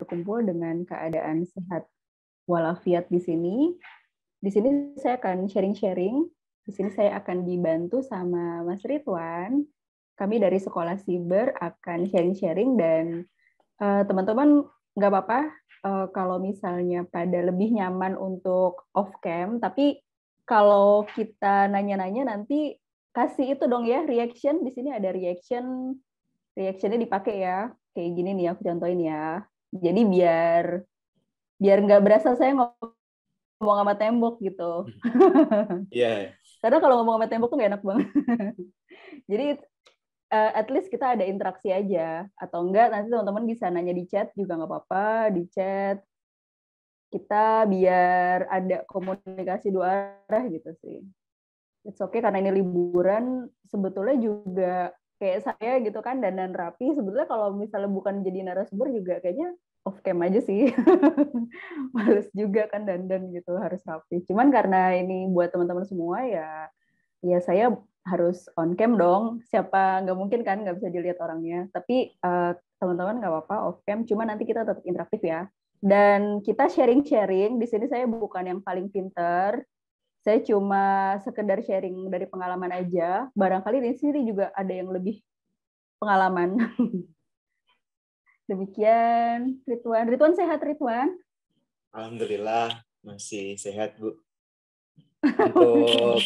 berkumpul dengan keadaan sehat walafiat di sini. Di sini saya akan sharing-sharing. Di sini saya akan dibantu sama Mas Ridwan. Kami dari Sekolah Siber akan sharing-sharing dan teman-teman nggak apa-apa kalau misalnya pada lebih nyaman untuk off cam, tapi kalau kita nanya-nanya nanti kasih itu dong ya, reaction. Di sini ada reaction. Reactionnya dipakai ya. Kayak gini nih aku contohin ya. Jadi biar nggak berasa saya ngomong sama tembok gitu. Iya. Karena kalau ngomong sama tembok tuh nggak enak banget. Jadi at least kita ada interaksi aja. Atau enggak nanti teman-teman bisa nanya di chat juga nggak apa-apa, di chat. Kita biar ada komunikasi dua arah gitu sih. It's okay karena ini liburan, sebetulnya juga kayak saya gitu kan dandan rapi. Sebetulnya kalau misalnya bukan jadi narasumber juga kayaknya off cam aja sih. Males juga kan dandan gitu, harus rapi. Cuman karena ini buat teman-teman semua ya saya harus on cam dong. Siapa nggak mungkin kan nggak bisa dilihat orangnya. Tapi teman-teman nggak apa-apa off cam. Cuma nanti kita tetap interaktif ya. Dan kita sharing-sharing. Di sini saya bukan yang paling pinter. Saya cuma sekedar sharing dari pengalaman aja. Barangkali di sini juga ada yang lebih pengalaman. Demikian, Ridwan. Ridwan sehat, Ridwan? Alhamdulillah masih sehat, Bu. Untuk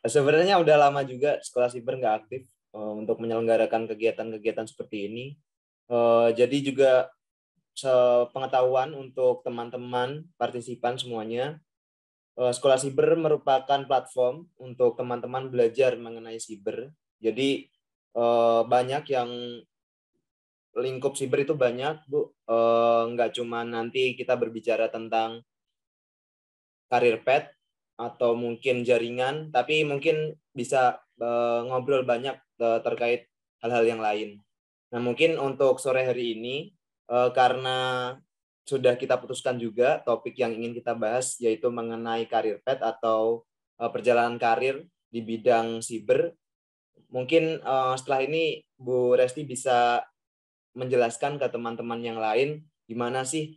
sebenarnya udah lama juga Sekolah Siber nggak aktif untuk menyelenggarakan kegiatan-kegiatan seperti ini. Jadi juga pengetahuan untuk teman-teman partisipan semuanya. Sekolah Siber merupakan platform untuk teman-teman belajar mengenai siber. Jadi banyak yang lingkup siber itu banyak, Bu. Nggak cuma nanti kita berbicara tentang karir path atau mungkin jaringan, tapi mungkin bisa ngobrol banyak terkait hal-hal yang lain. Nah, mungkin untuk sore hari ini, karena sudah kita putuskan juga topik yang ingin kita bahas, yaitu mengenai karir path atau perjalanan karir di bidang siber. Mungkin setelah ini Bu Resti bisa menjelaskan ke teman-teman yang lain gimana sih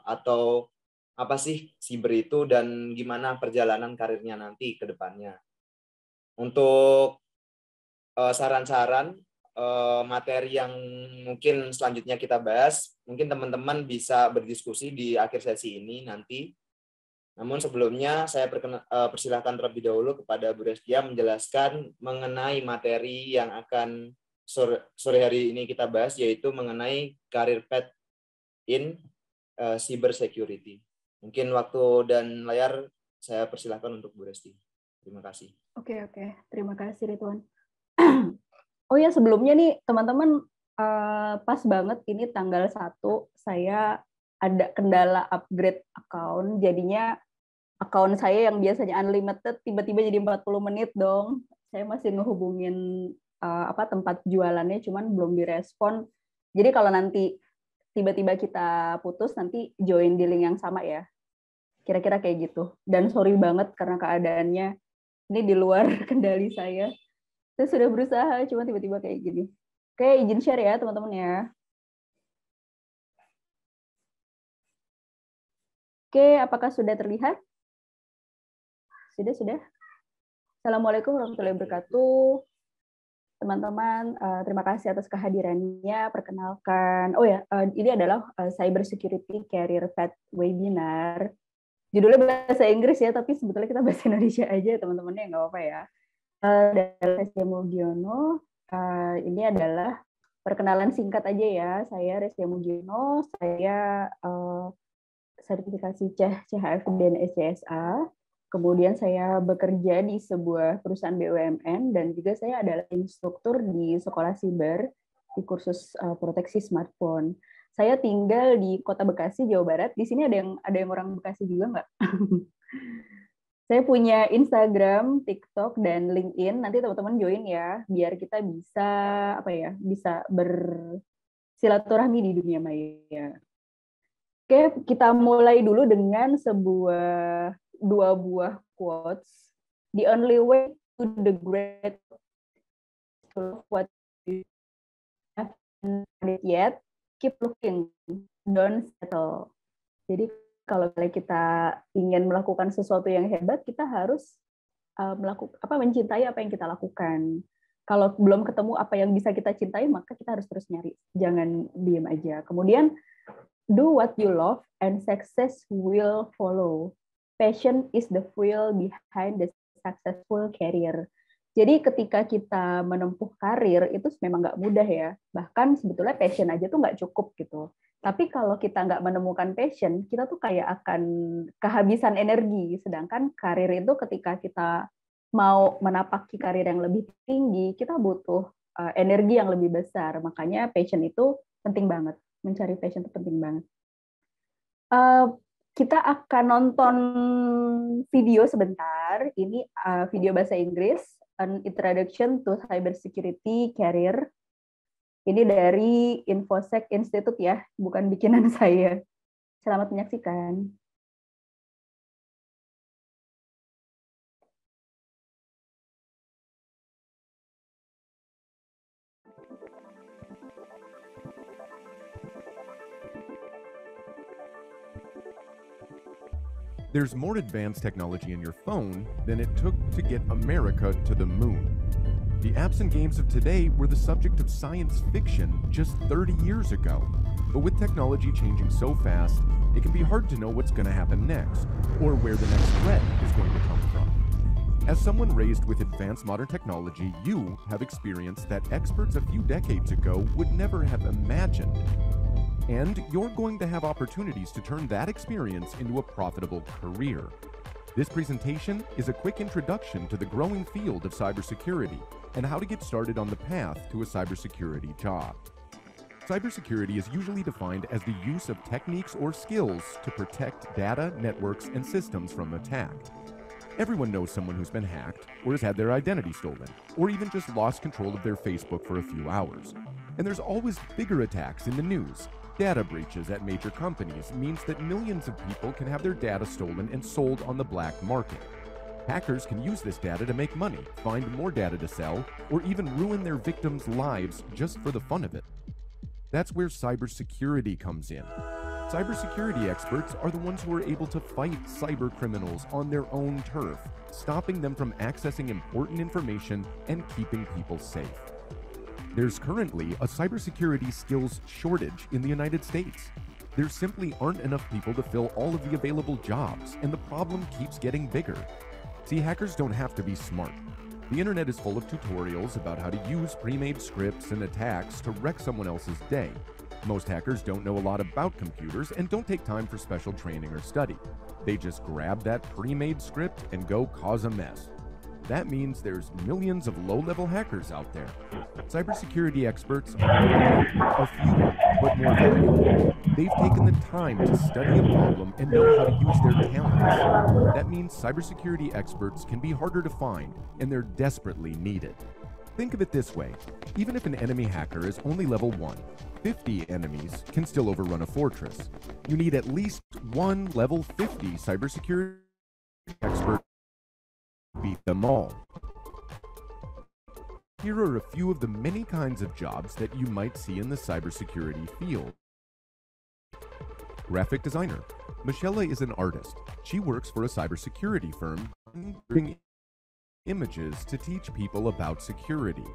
atau apa sih siber itu dan gimana perjalanan karirnya nanti ke depannya. Untuk saran-saran materi yang mungkin selanjutnya kita bahas, mungkin teman-teman bisa berdiskusi di akhir sesi ini nanti. Namun sebelumnya saya persilahkan terlebih dahulu kepada Bu Restia menjelaskan mengenai materi yang akan sore hari ini kita bahas, yaitu mengenai career path in cyber security. Mungkin waktu dan layar saya persilahkan untuk Bu Resti. Terima kasih. Oke. Terima kasih, Ridwan. Oh ya, sebelumnya nih, teman-teman, pas banget ini tanggal 1, saya ada kendala upgrade account, jadinya account saya yang biasanya unlimited tiba-tiba jadi 40 menit dong. Saya masih ngehubungin tempat jualannya, cuman belum direspon. Jadi kalau nanti tiba-tiba kita putus, nanti join di link yang sama ya. Kira-kira kayak gitu. Dan sorry banget karena keadaannya ini di luar kendali saya. Saya sudah berusaha, cuma tiba-tiba kayak gini. Oke, izin share ya teman-teman ya. Oke, apakah sudah terlihat? Sudah. Assalamualaikum warahmatullahi wabarakatuh. Teman-teman, terima kasih atas kehadirannya. Perkenalkan, ini adalah Cyber Security Career Path Webinar. Judulnya bahasa Inggris ya, tapi sebetulnya kita bahasa Indonesia aja, teman-temannya nggak apa-apa ya. Dari Restia Mugiono, ini adalah perkenalan singkat aja ya. Saya Restia Mugiono, saya sertifikasi CHF dan SCSA. Kemudian saya bekerja di sebuah perusahaan BUMN dan juga saya adalah instruktur di Sekolah Siber di kursus proteksi smartphone. Saya tinggal di Kota Bekasi, Jawa Barat. Di sini ada yang orang Bekasi juga nggak? Saya punya Instagram, TikTok, dan LinkedIn. Nanti teman-teman join ya, biar kita bisa bersilaturahmi di dunia maya. Oke, kita mulai dulu dengan dua buah quotes. The only way to the great what you haven't yet. keep looking, don't settle. Jadi kalau kita ingin melakukan sesuatu yang hebat, kita harus mencintai apa yang kita lakukan. Kalau belum ketemu apa yang bisa kita cintai, maka kita harus terus nyari. Jangan diem aja. Kemudian, do what you love and success will follow. Passion is the fuel behind the successful career. Jadi ketika kita menempuh karir, itu memang nggak mudah ya. Bahkan sebetulnya passion aja tuh nggak cukup gitu. Tapi kalau kita nggak menemukan passion, kita tuh kayak akan kehabisan energi. Sedangkan karir itu ketika kita mau menapaki karir yang lebih tinggi, kita butuh energi yang lebih besar. Makanya passion itu penting banget. Mencari passion itu penting banget. Kita akan nonton video sebentar. Ini video bahasa Inggris, An Introduction to Cybersecurity Career. Ini dari InfoSec Institute ya, bukan bikinan saya. Selamat menyaksikan. There's more advanced technology in your phone than it took to get America to the moon. The apps and games of today were the subject of science fiction just 30 years ago. But with technology changing so fast, it can be hard to know what's going to happen next, or where the next threat is going to come from. As someone raised with advanced modern technology, you have experience that experts a few decades ago would never have imagined. And you're going to have opportunities to turn that experience into a profitable career. This presentation is a quick introduction to the growing field of cybersecurity and how to get started on the path to a cybersecurity job. Cybersecurity is usually defined as the use of techniques or skills to protect data, networks, and systems from attack. Everyone knows someone who's been hacked, or has had their identity stolen, or even just lost control of their Facebook for a few hours. And there's always bigger attacks in the news. Data breaches at major companies means that millions of people can have their data stolen and sold on the black market. Hackers can use this data to make money, find more data to sell, or even ruin their victims' lives just for the fun of it. That's where cybersecurity comes in. Cybersecurity experts are the ones who are able to fight cyber criminals on their own turf, stopping them from accessing important information and keeping people safe. There's currently a cybersecurity skills shortage in the United States. There simply aren't enough people to fill all of the available jobs, and the problem keeps getting bigger. See, hackers don't have to be smart. The internet is full of tutorials about how to use pre-made scripts and attacks to wreck someone else's day. Most hackers don't know a lot about computers and don't take time for special training or study. They just grab that pre-made script and go cause a mess. That means there's millions of low-level hackers out there. Cybersecurity experts are a few, but more valuable. They've taken the time to study a problem and know how to use their talents. That means cybersecurity experts can be harder to find, and they're desperately needed. Think of it this way. Even if an enemy hacker is only level 1, 50 enemies can still overrun a fortress. You need at least one level 50 cybersecurity expert to beat them all. Here are a few of the many kinds of jobs that you might see in the cybersecurity field. Graphic designer. Michelle is an artist. She works for a cybersecurity firm, rendering images to teach people about security.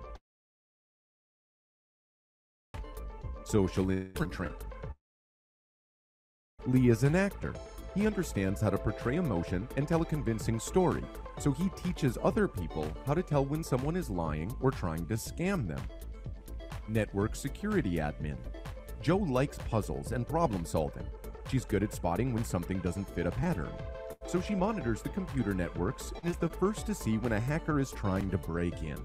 Social portrait. Lee is an actor. He understands how to portray emotion and tell a convincing story, so he teaches other people how to tell when someone is lying or trying to scam them. Network security admin. Joe likes puzzles and problem solving. She's good at spotting when something doesn't fit a pattern. So she monitors the computer networks and is the first to see when a hacker is trying to break in.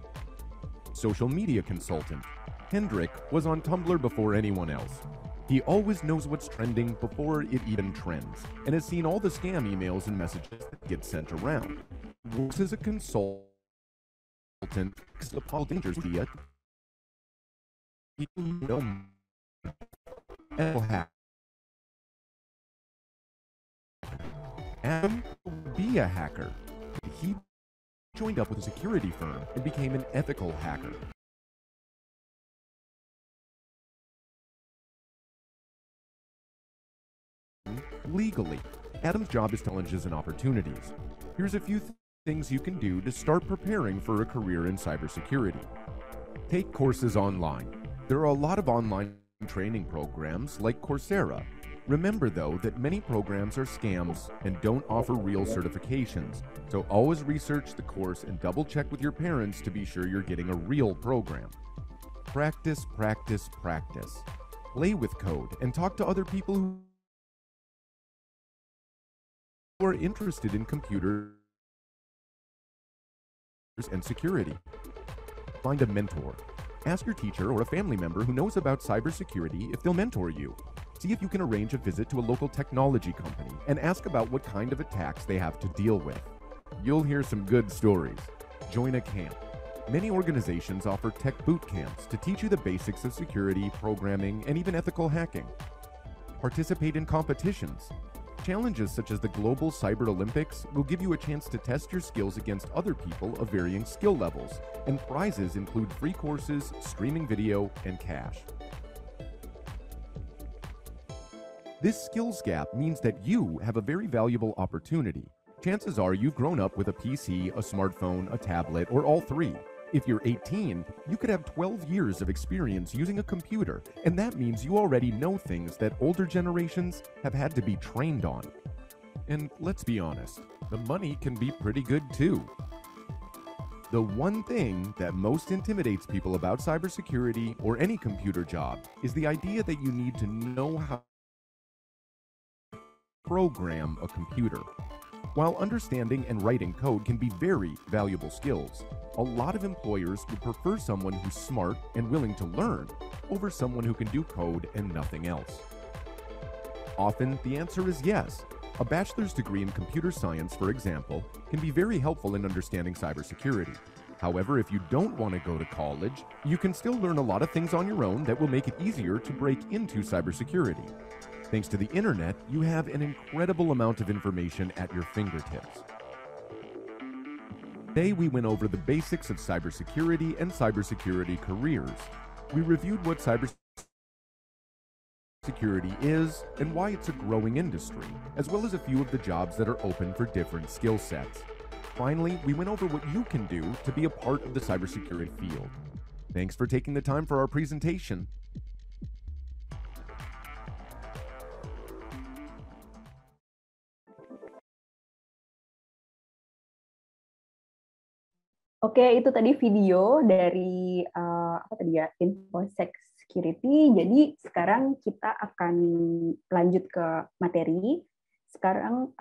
Social media consultant. Hendrik was on Tumblr before anyone else. He always knows what's trending before it even trends, and has seen all the scam emails and messages that get sent around. Works as a consultant, Paul Dangers via people know hack. Adam will be a hacker. He joined up with a security firm and became an ethical hacker. legally. Adam's job is challenges and opportunities. Here's a few things you can do to start preparing for a career in cybersecurity. Take courses online. There are a lot of online training programs like Coursera. Remember, though, that many programs are scams and don't offer real certifications, so always research the course and double-check with your parents to be sure you're getting a real program. Practice, practice, practice. Play with code and talk to other people who are interested in computers and security. Find a mentor. Ask your teacher or a family member who knows about cybersecurity if they'll mentor you. See if you can arrange a visit to a local technology company and ask about what kind of attacks they have to deal with. You'll hear some good stories. Join a camp. Many organizations offer tech boot camps to teach you the basics of security, programming, and even ethical hacking. Participate in competitions. Challenges such as the Global Cyber Olympics will give you a chance to test your skills against other people of varying skill levels, and prizes include free courses, streaming video, and cash. This skills gap means that you have a very valuable opportunity. Chances are you've grown up with a PC, a smartphone, a tablet, or all three. If you're 18, you could have 12 years of experience using a computer, and that means you already know things that older generations have had to be trained on. And let's be honest, the money can be pretty good too. The one thing that most intimidates people about cybersecurity or any computer job is the idea that you need to know how to program a computer. While understanding and writing code can be very valuable skills, a lot of employers would prefer someone who's smart and willing to learn over someone who can do code and nothing else. Often, the answer is yes. A bachelor's degree in computer science, for example, can be very helpful in understanding cybersecurity. However, if you don't want to go to college, you can still learn a lot of things on your own that will make it easier to break into cybersecurity. Thanks to the internet, you have an incredible amount of information at your fingertips. Today, we went over the basics of cybersecurity and cybersecurity careers. We reviewed what cybersecurity is and why it's a growing industry, as well as a few of the jobs that are open for different skill sets. Finally, we went over what you can do to be a part of the cybersecurity field. Thanks for taking the time for our presentation. Oke, itu tadi video dari InfoSec Security. Jadi sekarang kita akan lanjut ke materi. Sekarang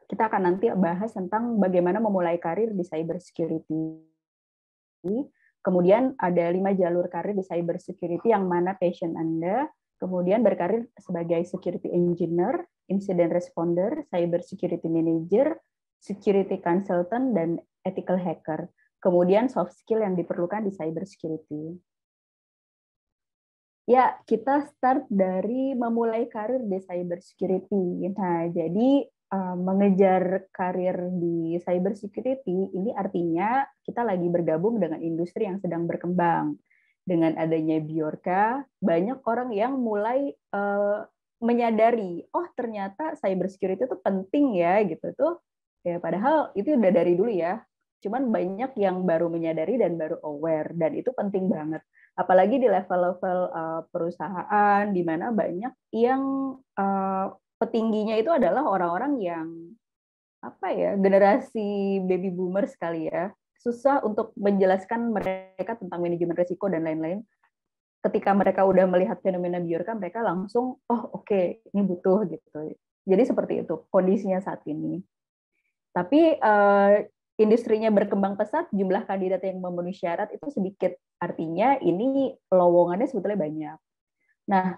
kita akan nanti bahas tentang bagaimana memulai karir di cybersecurity. Kemudian ada 5 jalur karir di cybersecurity yang mana passion Anda. Kemudian berkarir sebagai security engineer, incident responder, cybersecurity manager, security consultant, dan ethical hacker. Kemudian soft skill yang diperlukan di cybersecurity. Ya, kita start dari memulai karir di cybersecurity. Nah, jadi mengejar karir di cybersecurity ini artinya kita lagi bergabung dengan industri yang sedang berkembang. Dengan adanya Bjorka, banyak orang yang mulai menyadari, oh ternyata cybersecurity itu penting ya gitu tuh. Ya, padahal itu udah dari dulu ya. Cuman banyak yang baru menyadari dan baru aware, dan itu penting banget. Apalagi di level-level perusahaan, di mana banyak yang petingginya itu adalah orang-orang yang generasi baby boomers kali ya. Susah untuk menjelaskan mereka tentang manajemen risiko dan lain-lain. Ketika mereka udah melihat fenomena Bjorka, mereka langsung, oh oke, ini butuh gitu. Jadi seperti itu kondisinya saat ini. Tapi industrinya berkembang pesat, jumlah kandidat yang memenuhi syarat itu sedikit. Artinya ini lowongannya sebetulnya banyak. Nah,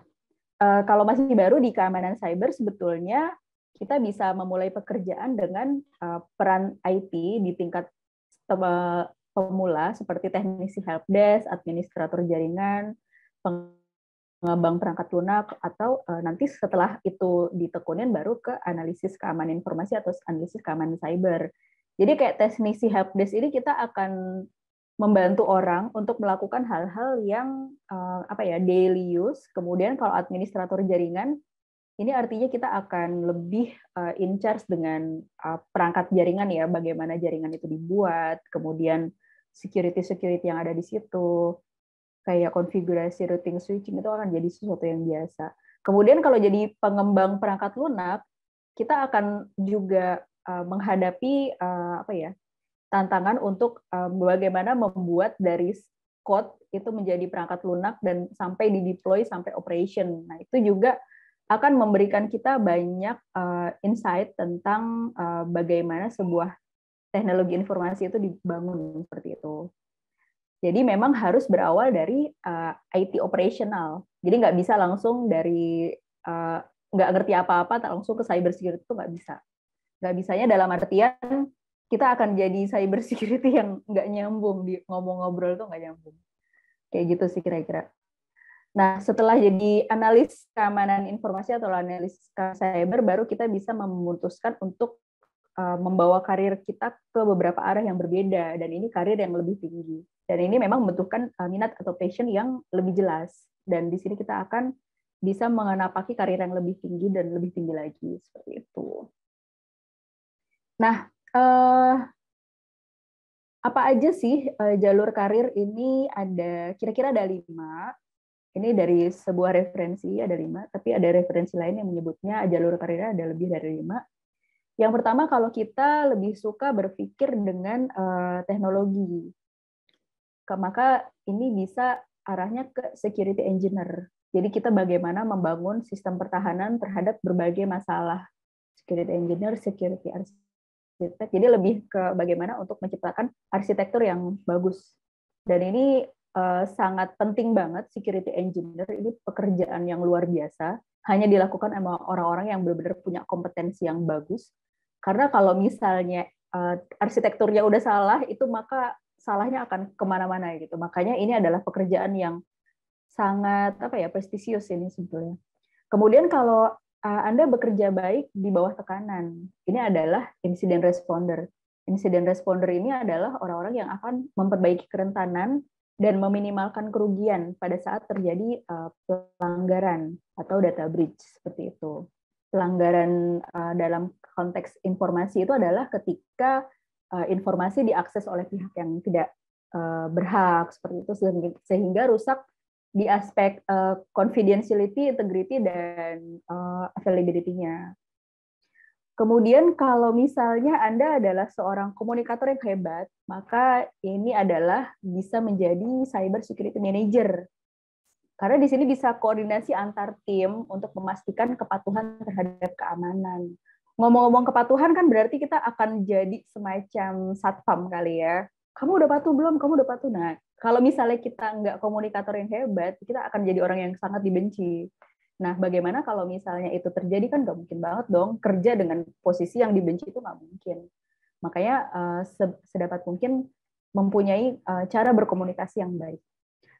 kalau masih baru di keamanan cyber, sebetulnya kita bisa memulai pekerjaan dengan peran IT di tingkat pemula, seperti teknisi helpdesk, administrator jaringan, pengembang perangkat lunak, atau nanti setelah itu ditekunin baru ke analisis keamanan informasi atau analisis keamanan cyber. Jadi kayak teknisi helpdesk ini kita akan membantu orang untuk melakukan hal-hal yang daily use. Kemudian kalau administrator jaringan Ini artinya kita akan lebih in charge dengan perangkat jaringan ya, bagaimana jaringan itu dibuat, kemudian security yang ada di situ, kayak konfigurasi routing switching itu akan jadi sesuatu yang biasa. Kemudian kalau jadi pengembang perangkat lunak, kita akan juga menghadapi tantangan untuk bagaimana membuat dari code itu menjadi perangkat lunak dan sampai di deploy sampai operation. Nah, itu juga akan memberikan kita banyak insight tentang bagaimana sebuah teknologi informasi itu dibangun seperti itu. Jadi memang harus berawal dari IT operational. Jadi nggak bisa langsung dari nggak ngerti apa-apa langsung ke cyber security, itu nggak bisa. Nggak bisanya dalam artian kita akan jadi cyber security yang nggak nyambung, di ngomong-ngobrol tuh nggak nyambung. Kayak gitu sih kira-kira. Nah, setelah jadi analis keamanan informasi atau analis cyber, baru kita bisa memutuskan untuk membawa karir kita ke beberapa arah yang berbeda, dan ini karir yang lebih tinggi. Dan ini memang membutuhkan minat atau passion yang lebih jelas. Dan di sini kita akan bisa mengenapaki karir yang lebih tinggi dan lebih tinggi lagi, seperti itu. Nah, apa aja sih jalur karir ini? Kira-kira ada 5. Ini dari sebuah referensi, ada 5, tapi ada referensi lain yang menyebutnya jalur karirnya ada lebih dari 5. Yang pertama, kalau kita lebih suka berpikir dengan teknologi, maka ini bisa arahnya ke security engineer. Jadi kita bagaimana membangun sistem pertahanan terhadap berbagai masalah. Security engineer, security arsitek, jadi lebih ke bagaimana untuk menciptakan arsitektur yang bagus. Dan ini sangat penting banget, security engineer ini pekerjaan yang luar biasa, hanya dilakukan sama orang-orang yang benar-benar punya kompetensi yang bagus. Karena kalau misalnya arsitekturnya udah salah, itu maka salahnya akan kemana-mana gitu. Makanya ini adalah pekerjaan yang sangat prestisius ini sebetulnya. Kemudian kalau Anda bekerja baik di bawah tekanan, ini adalah incident responder. Incident responder ini adalah orang-orang yang akan memperbaiki kerentanan dan meminimalkan kerugian pada saat terjadi pelanggaran atau data breach, seperti itu. Pelanggaran dalam konteks informasi itu adalah ketika informasi diakses oleh pihak yang tidak berhak, seperti itu, sehingga rusak di aspek confidentiality, integrity, dan availability-nya. Kemudian kalau misalnya Anda adalah seorang komunikator yang hebat, maka ini adalah bisa menjadi cyber security manager. Karena di sini bisa koordinasi antar tim untuk memastikan kepatuhan terhadap keamanan. Ngomong-ngomong kepatuhan kan berarti kita akan jadi semacam satpam kali ya. Kamu udah patuh belum? Kamu udah patuh. Nah, kalau misalnya kita nggak komunikator yang hebat, kita akan jadi orang yang sangat dibenci. Nah, bagaimana kalau misalnya itu terjadi? Kan nggak mungkin banget dong kerja dengan posisi yang dibenci, itu nggak mungkin. Makanya sedapat mungkin mempunyai cara berkomunikasi yang baik.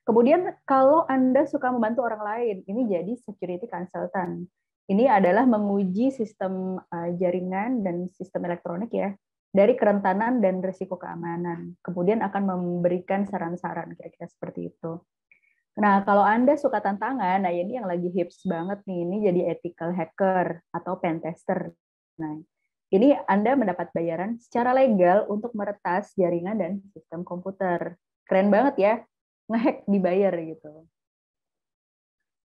Kemudian kalau Anda suka membantu orang lain, ini jadi security consultant. Ini adalah menguji sistem jaringan dan sistem elektronik ya, dari kerentanan dan risiko keamanan. Kemudian akan memberikan saran-saran kira-kira seperti itu. Nah, kalau Anda suka tantangan, nah ini yang lagi hits banget nih, ini jadi ethical hacker atau pen tester. Nah, ini Anda mendapat bayaran secara legal untuk meretas jaringan dan sistem komputer. Keren banget ya, ngehack dibayar gitu.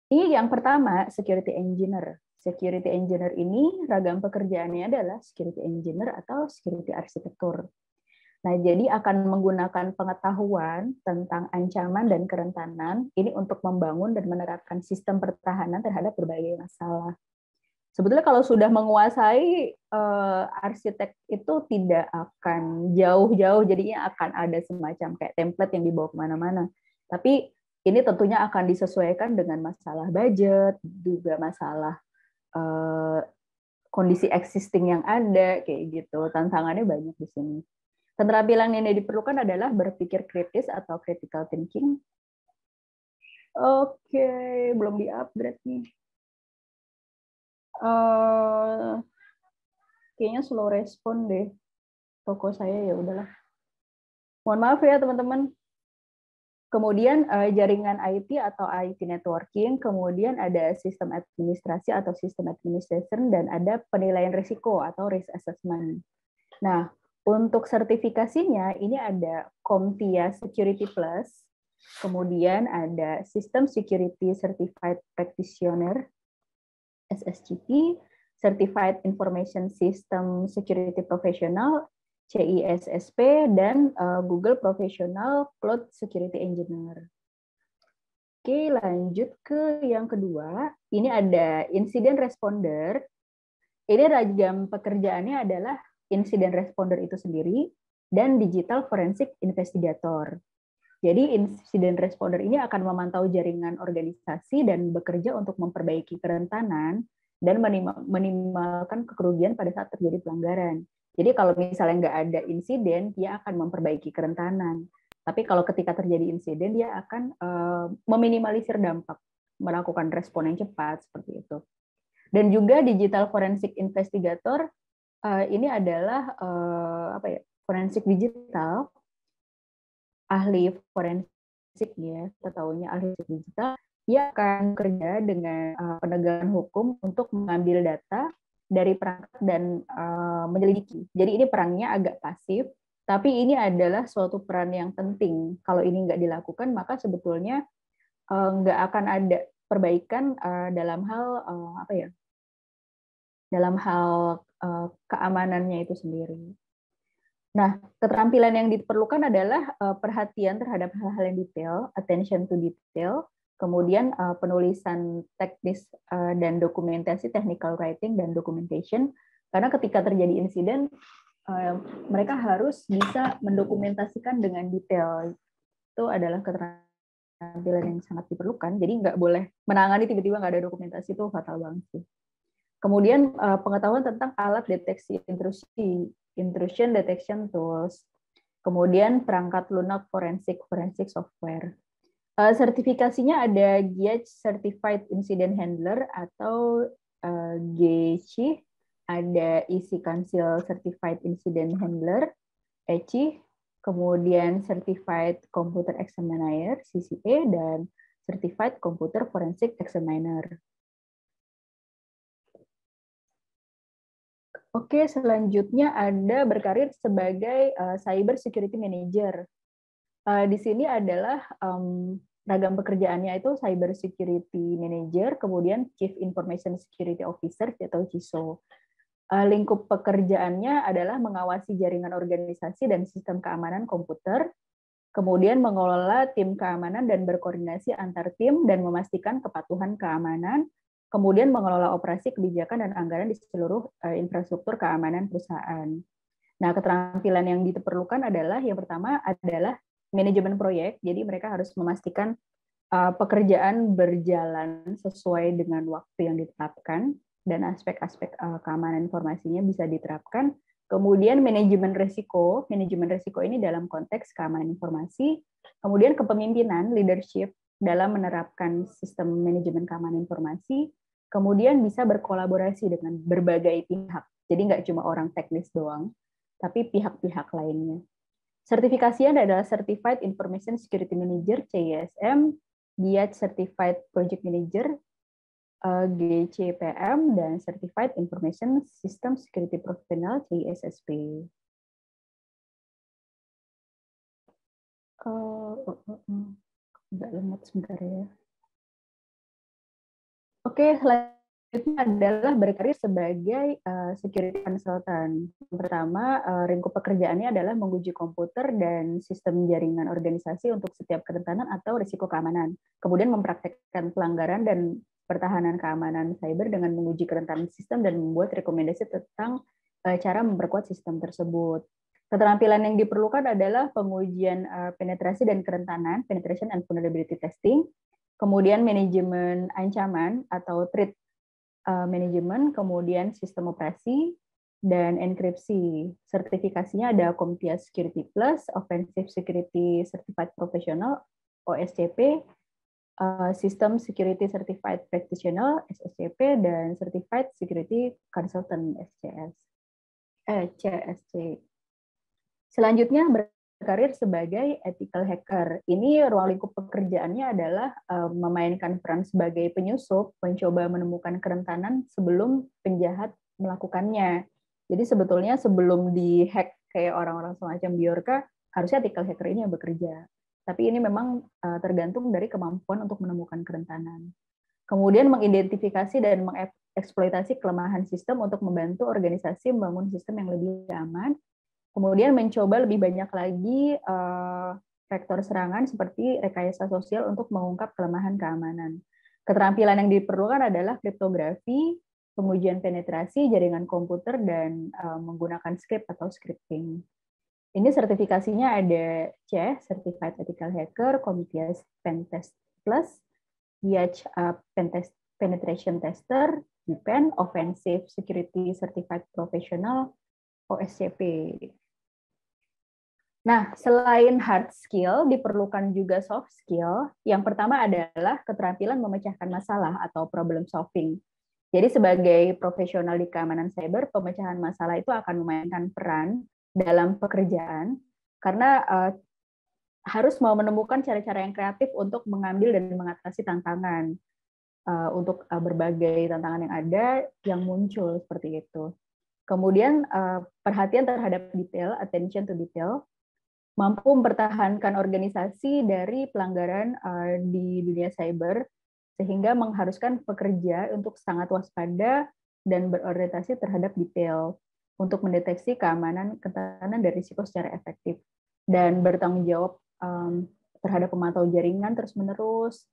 Ini yang pertama, security engineer. Security engineer ini ragam pekerjaannya adalah security engineer atau security arsitektur. Nah, jadi akan menggunakan pengetahuan tentang ancaman dan kerentanan ini untuk membangun dan menerapkan sistem pertahanan terhadap berbagai masalah. Sebetulnya kalau sudah menguasai arsitek itu tidak akan jauh-jauh, jadinya akan ada semacam kayak template yang dibawa kemana-mana. Tapi ini tentunya akan disesuaikan dengan masalah budget, juga masalah kondisi existing yang ada, kayak gitu. Tantangannya banyak di sini. Keterampilan yang diperlukan adalah berpikir kritis atau critical thinking. Oke, belum di-upgrade nih. Kayaknya slow respon deh. Toko saya ya udahlah. Mohon maaf ya teman-teman. Kemudian jaringan IT atau IT networking, kemudian ada sistem administrasi atau sistem administration, dan ada penilaian risiko atau risk assessment. Nah, untuk sertifikasinya ini ada CompTIA Security Plus, kemudian ada System Security Certified Practitioner, SSCP, Certified Information System Security Professional, CISSP, dan Google Professional Cloud Security Engineer. Oke, lanjut ke yang kedua. Ini ada Incident Responder. Ini ragam pekerjaannya adalah Incident Responder itu sendiri dan Digital Forensic Investigator. Jadi Incident Responder ini akan memantau jaringan organisasi dan bekerja untuk memperbaiki kerentanan dan minimalkan kerugian pada saat terjadi pelanggaran. Jadi kalau misalnya nggak ada insiden, dia akan memperbaiki kerentanan. Tapi kalau ketika terjadi insiden, dia akan meminimalisir dampak, melakukan respon yang cepat, seperti itu. Dan juga Digital Forensic Investigator, ini adalah forensik digital, ahli forensik ya, kita tahunya ahli digital, dia akan kerja dengan penegakan hukum untuk mengambil data dari perangkat dan menyelidiki. Jadi ini perannya agak pasif, tapi ini adalah suatu peran yang penting. Kalau ini nggak dilakukan, maka sebetulnya nggak akan ada perbaikan dalam hal dalam hal keamanannya itu sendiri. Nah, keterampilan yang diperlukan adalah perhatian terhadap hal-hal yang detail, attention to detail, kemudian penulisan teknis dan dokumentasi, technical writing dan documentation, karena ketika terjadi insiden, mereka harus bisa mendokumentasikan dengan detail. Itu adalah keterampilan yang sangat diperlukan, jadi nggak boleh menangani tiba-tiba nggak ada dokumentasi, itu fatal banget sih. Kemudian pengetahuan tentang alat deteksi intrusion detection tools, kemudian perangkat lunak forensik software. Sertifikasinya ada GIACH Certified Incident Handler atau GIACH, ada EC Council Certified Incident Handler, ECI, kemudian Certified Computer Examiner, CCA, dan Certified Computer Forensic Examiner. Oke, selanjutnya ada berkarir sebagai Cyber Security Manager. Di sini adalah ragam pekerjaannya itu Cyber Security Manager, kemudian Chief Information Security Officer atau CISO. Lingkup pekerjaannya adalah mengawasi jaringan organisasi dan sistem keamanan komputer, kemudian mengelola tim keamanan dan berkoordinasi antar tim dan memastikan kepatuhan keamanan, kemudian mengelola operasi, kebijakan, dan anggaran di seluruh infrastruktur keamanan perusahaan. Nah, keterampilan yang diperlukan adalah, yang pertama adalah manajemen proyek, jadi mereka harus memastikan pekerjaan berjalan sesuai dengan waktu yang ditetapkan, dan aspek-aspek keamanan informasinya bisa diterapkan. Kemudian manajemen risiko ini dalam konteks keamanan informasi, kemudian kepemimpinan, leadership, dalam menerapkan sistem manajemen keamanan informasi, kemudian bisa berkolaborasi dengan berbagai pihak. Jadi nggak cuma orang teknis doang, tapi pihak-pihak lainnya. Sertifikasinya adalah Certified Information Security Manager, CISM, GIACH Certified Project Manager, GCPM, dan Certified Information System Security Professional, CISSP. Agak lemot sebentar ya. Oke, selanjutnya adalah berkarir sebagai security consultant. Yang pertama, lingkup pekerjaannya adalah menguji komputer dan sistem jaringan organisasi untuk setiap kerentanan atau risiko keamanan. Kemudian mempraktekkan pelanggaran dan pertahanan keamanan cyber dengan menguji kerentanan sistem dan membuat rekomendasi tentang cara memperkuat sistem tersebut. Keterampilan yang diperlukan adalah pengujian penetrasi dan kerentanan, penetration and vulnerability testing, kemudian manajemen ancaman atau threat management, kemudian sistem operasi, dan enkripsi. Sertifikasinya ada CompTIA Security Plus, Offensive Security Certified Professional, OSCP, System Security Certified Practitioner, SSCP, dan Certified Security Consultant, CSC. Selanjutnya berkarir sebagai ethical hacker. Ini ruang lingkup pekerjaannya adalah memainkan peran sebagai penyusup, mencoba menemukan kerentanan sebelum penjahat melakukannya. Jadi sebetulnya sebelum di-hack kayak orang-orang semacam Bjorka, harusnya ethical hacker ini yang bekerja. Tapi ini memang tergantung dari kemampuan untuk menemukan kerentanan. Kemudian mengidentifikasi dan mengeksploitasi kelemahan sistem untuk membantu organisasi membangun sistem yang lebih aman. Kemudian mencoba lebih banyak lagi vektor serangan seperti rekayasa sosial untuk mengungkap kelemahan keamanan. Keterampilan yang diperlukan adalah kriptografi, pengujian penetrasi, jaringan komputer, dan menggunakan script atau scripting. Ini sertifikasinya ada C, Certified Ethical Hacker, Prometheus Pentest Plus, IAC Penetration Tester, DPEN, Offensive Security Certified Professional, OSCP. Nah, selain hard skill, diperlukan juga soft skill. Yang pertama adalah keterampilan memecahkan masalah atau problem solving. Jadi sebagai profesional di keamanan cyber, pemecahan masalah itu akan memainkan peran dalam pekerjaan, karena harus mau menemukan cara-cara yang kreatif untuk mengambil dan mengatasi tantangan, untuk berbagai tantangan yang ada yang muncul seperti itu. Kemudian perhatian terhadap detail, attention to detail, mampu mempertahankan organisasi dari pelanggaran di dunia cyber, sehingga mengharuskan pekerja untuk sangat waspada dan berorientasi terhadap detail untuk mendeteksi keamanan, kerentanan, dan risiko secara efektif, dan bertanggung jawab terhadap pemantau jaringan terus-menerus,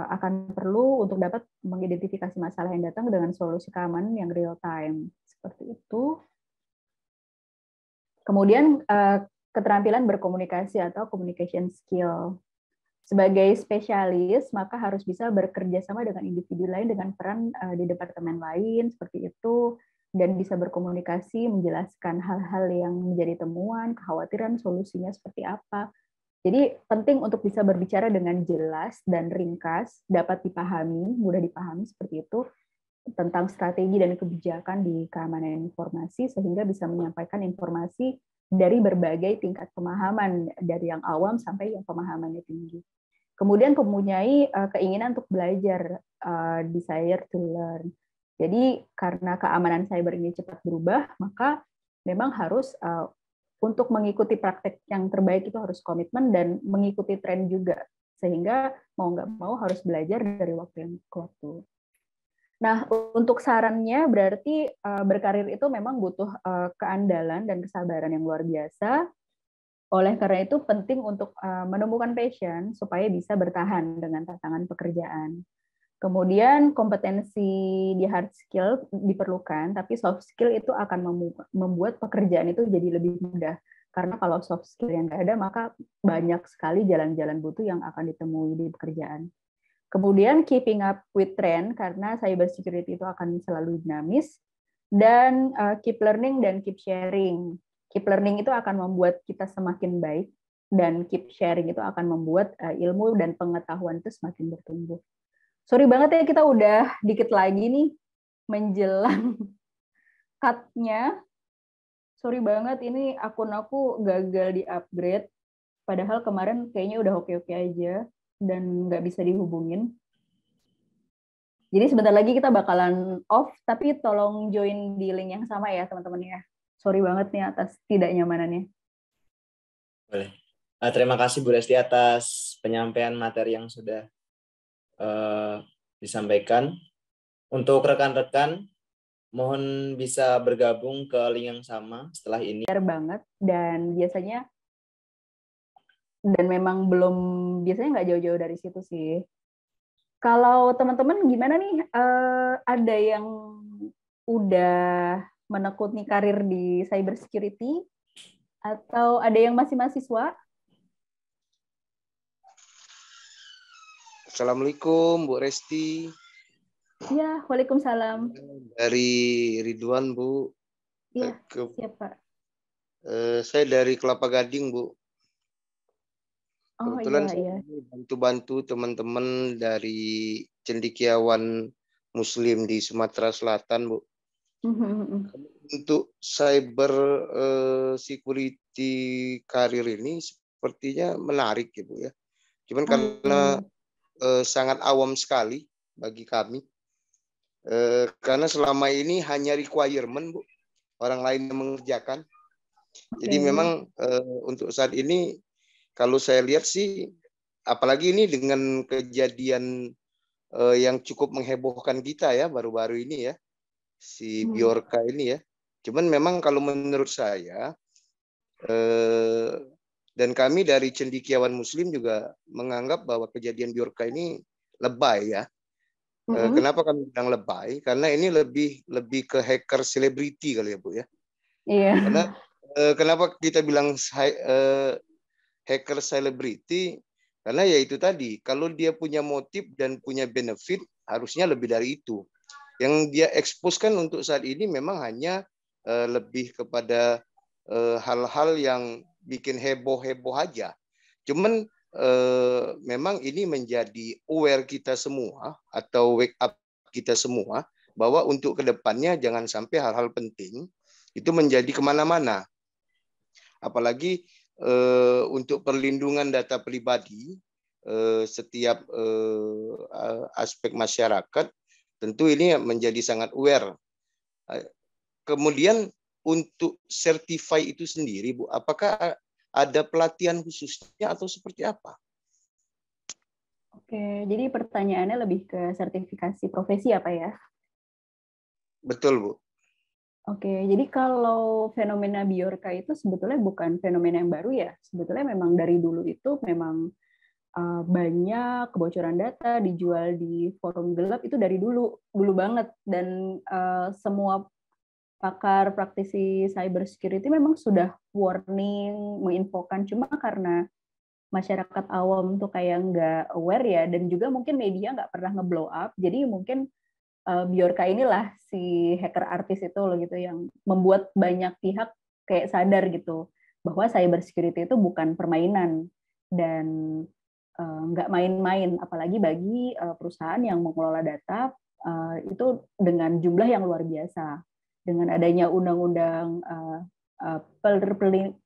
akan perlu untuk dapat mengidentifikasi masalah yang datang dengan solusi keamanan yang real time. Seperti itu. Kemudian keterampilan berkomunikasi atau communication skill. Sebagai spesialis, maka harus bisa bekerja sama dengan individu lain dengan peran di departemen lain, seperti itu, dan bisa berkomunikasi, menjelaskan hal-hal yang menjadi temuan, kekhawatiran, solusinya seperti apa. Jadi penting untuk bisa berbicara dengan jelas dan ringkas, dapat dipahami, mudah dipahami seperti itu, tentang strategi dan kebijakan di keamanan informasi, sehingga bisa menyampaikan informasi dari berbagai tingkat pemahaman, dari yang awam sampai yang pemahamannya tinggi. Kemudian mempunyai keinginan untuk belajar, desire to learn. Jadi karena keamanan cyber ini cepat berubah, maka memang harus untuk mengikuti praktek yang terbaik itu harus komitmen dan mengikuti tren juga, sehingga mau nggak mau harus belajar dari waktu ke waktu. Nah, untuk sarannya berarti berkarir itu memang butuh keandalan dan kesabaran yang luar biasa. Oleh karena itu penting untuk menemukan passion supaya bisa bertahan dengan tantangan pekerjaan. Kemudian kompetensi di hard skill diperlukan, tapi soft skill itu akan membuat pekerjaan itu jadi lebih mudah. Karena kalau soft skill yang nggak ada, maka banyak sekali jalan-jalan buntu yang akan ditemui di pekerjaan. Kemudian keeping up with trend, karena cyber security itu akan selalu dinamis. Dan keep learning dan keep sharing. Keep learning itu akan membuat kita semakin baik, dan keep sharing itu akan membuat ilmu dan pengetahuan itu semakin bertumbuh. Sorry banget ya, kita udah dikit lagi nih menjelang cut-nya. Sorry banget, ini akun aku gagal di-upgrade. Padahal kemarin kayaknya udah oke-oke aja dan nggak bisa dihubungin. Jadi sebentar lagi kita bakalan off, tapi tolong join di link yang sama ya teman-teman ya. Sorry banget nih atas tidak nyamanannya. Boleh. Terima kasih Bu Resti atas penyampaian materi yang sudah disampaikan. Untuk rekan-rekan, mohon bisa bergabung ke link yang sama setelah ini. Benar banget, dan memang biasanya nggak jauh-jauh dari situ sih. Kalau teman-teman gimana nih? Ada yang udah menekuni karir di cyber security? Atau ada yang masih mahasiswa? Assalamualaikum Bu Resti. Ya, waalaikumsalam. Dari Ridwan Bu. Iya, siapa? Saya dari Kelapa Gading Bu. Oh, Kebetulan iya. saya bantu-bantu teman-teman dari cendekiawan Muslim di Sumatera Selatan Bu. Untuk cyber security menggeluti karir ini sepertinya menarik ya Bu ya. Cuman karena sangat awam sekali bagi kami. Karena selama ini hanya requirement Bu, orang lain yang mengerjakan. Jadi memang untuk saat ini kalau saya lihat sih, apalagi ini dengan kejadian yang cukup menghebohkan kita ya baru-baru ini ya, si Bjorka ini ya. Cuman memang kalau menurut saya dan kami dari cendekiawan Muslim juga menganggap bahwa kejadian Bjorka ini lebay ya. Kenapa kami bilang lebay? Karena ini lebih ke hacker selebriti kali ya Bu ya. Iya. Karena kenapa kita bilang hacker selebriti? Karena ya itu tadi, kalau dia punya motif dan punya benefit, harusnya lebih dari itu. Yang dia expose kan untuk saat ini memang hanya lebih kepada hal-hal yang bikin heboh-heboh aja. Cuman memang ini menjadi aware kita semua atau wake up kita semua bahwa untuk kedepannya jangan sampai hal-hal penting itu menjadi kemana-mana. Apalagi untuk perlindungan data pribadi setiap aspek masyarakat, tentu ini menjadi sangat aware. Kemudian untuk certify itu sendiri, Bu, apakah ada pelatihan khususnya atau seperti apa? Oke, jadi pertanyaannya lebih ke sertifikasi profesi apa ya? Betul, Bu. Oke, jadi kalau fenomena Bjorka itu sebetulnya bukan fenomena yang baru ya. Sebetulnya memang dari dulu itu memang banyak kebocoran data dijual di forum gelap itu dari dulu banget, dan semua pakar praktisi cyber security memang sudah warning, menginfokan, cuma karena masyarakat awam tuh kayak nggak aware ya, dan juga mungkin media nggak pernah nge-blow up, jadi mungkin Bjorka inilah si hacker artis itu loh gitu yang membuat banyak pihak kayak sadar gitu bahwa cyber security itu bukan permainan dan nggak main-main, apalagi bagi perusahaan yang mengelola data itu dengan jumlah yang luar biasa. Dengan adanya undang-undang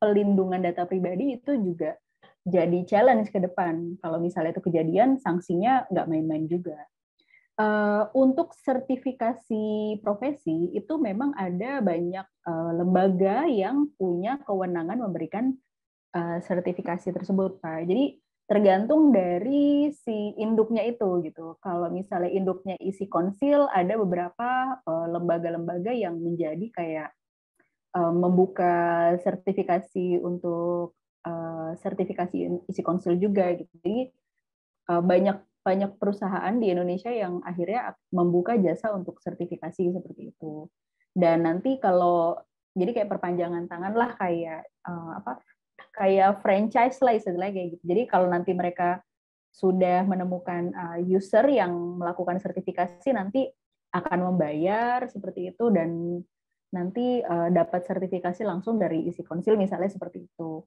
pelindungan data pribadi itu juga jadi challenge ke depan. Kalau misalnya itu kejadian, sanksinya nggak main-main juga. Untuk sertifikasi profesi itu memang ada banyak lembaga yang punya kewenangan memberikan sertifikasi tersebut, Pak. Jadi tergantung dari si induknya itu gitu. Kalau misalnya induknya isi konsil, ada beberapa lembaga-lembaga yang menjadi kayak membuka sertifikasi untuk sertifikasi isi konsil juga gitu. Jadi banyak perusahaan di Indonesia yang akhirnya membuka jasa untuk sertifikasi seperti itu. Dan nanti kalau jadi kayak perpanjangan tangan lah, kayak kayak franchise lah istilahnya kayak gitu. Jadi kalau nanti mereka sudah menemukan user yang melakukan sertifikasi, nanti akan membayar seperti itu dan nanti dapat sertifikasi langsung dari isi konsil misalnya seperti itu.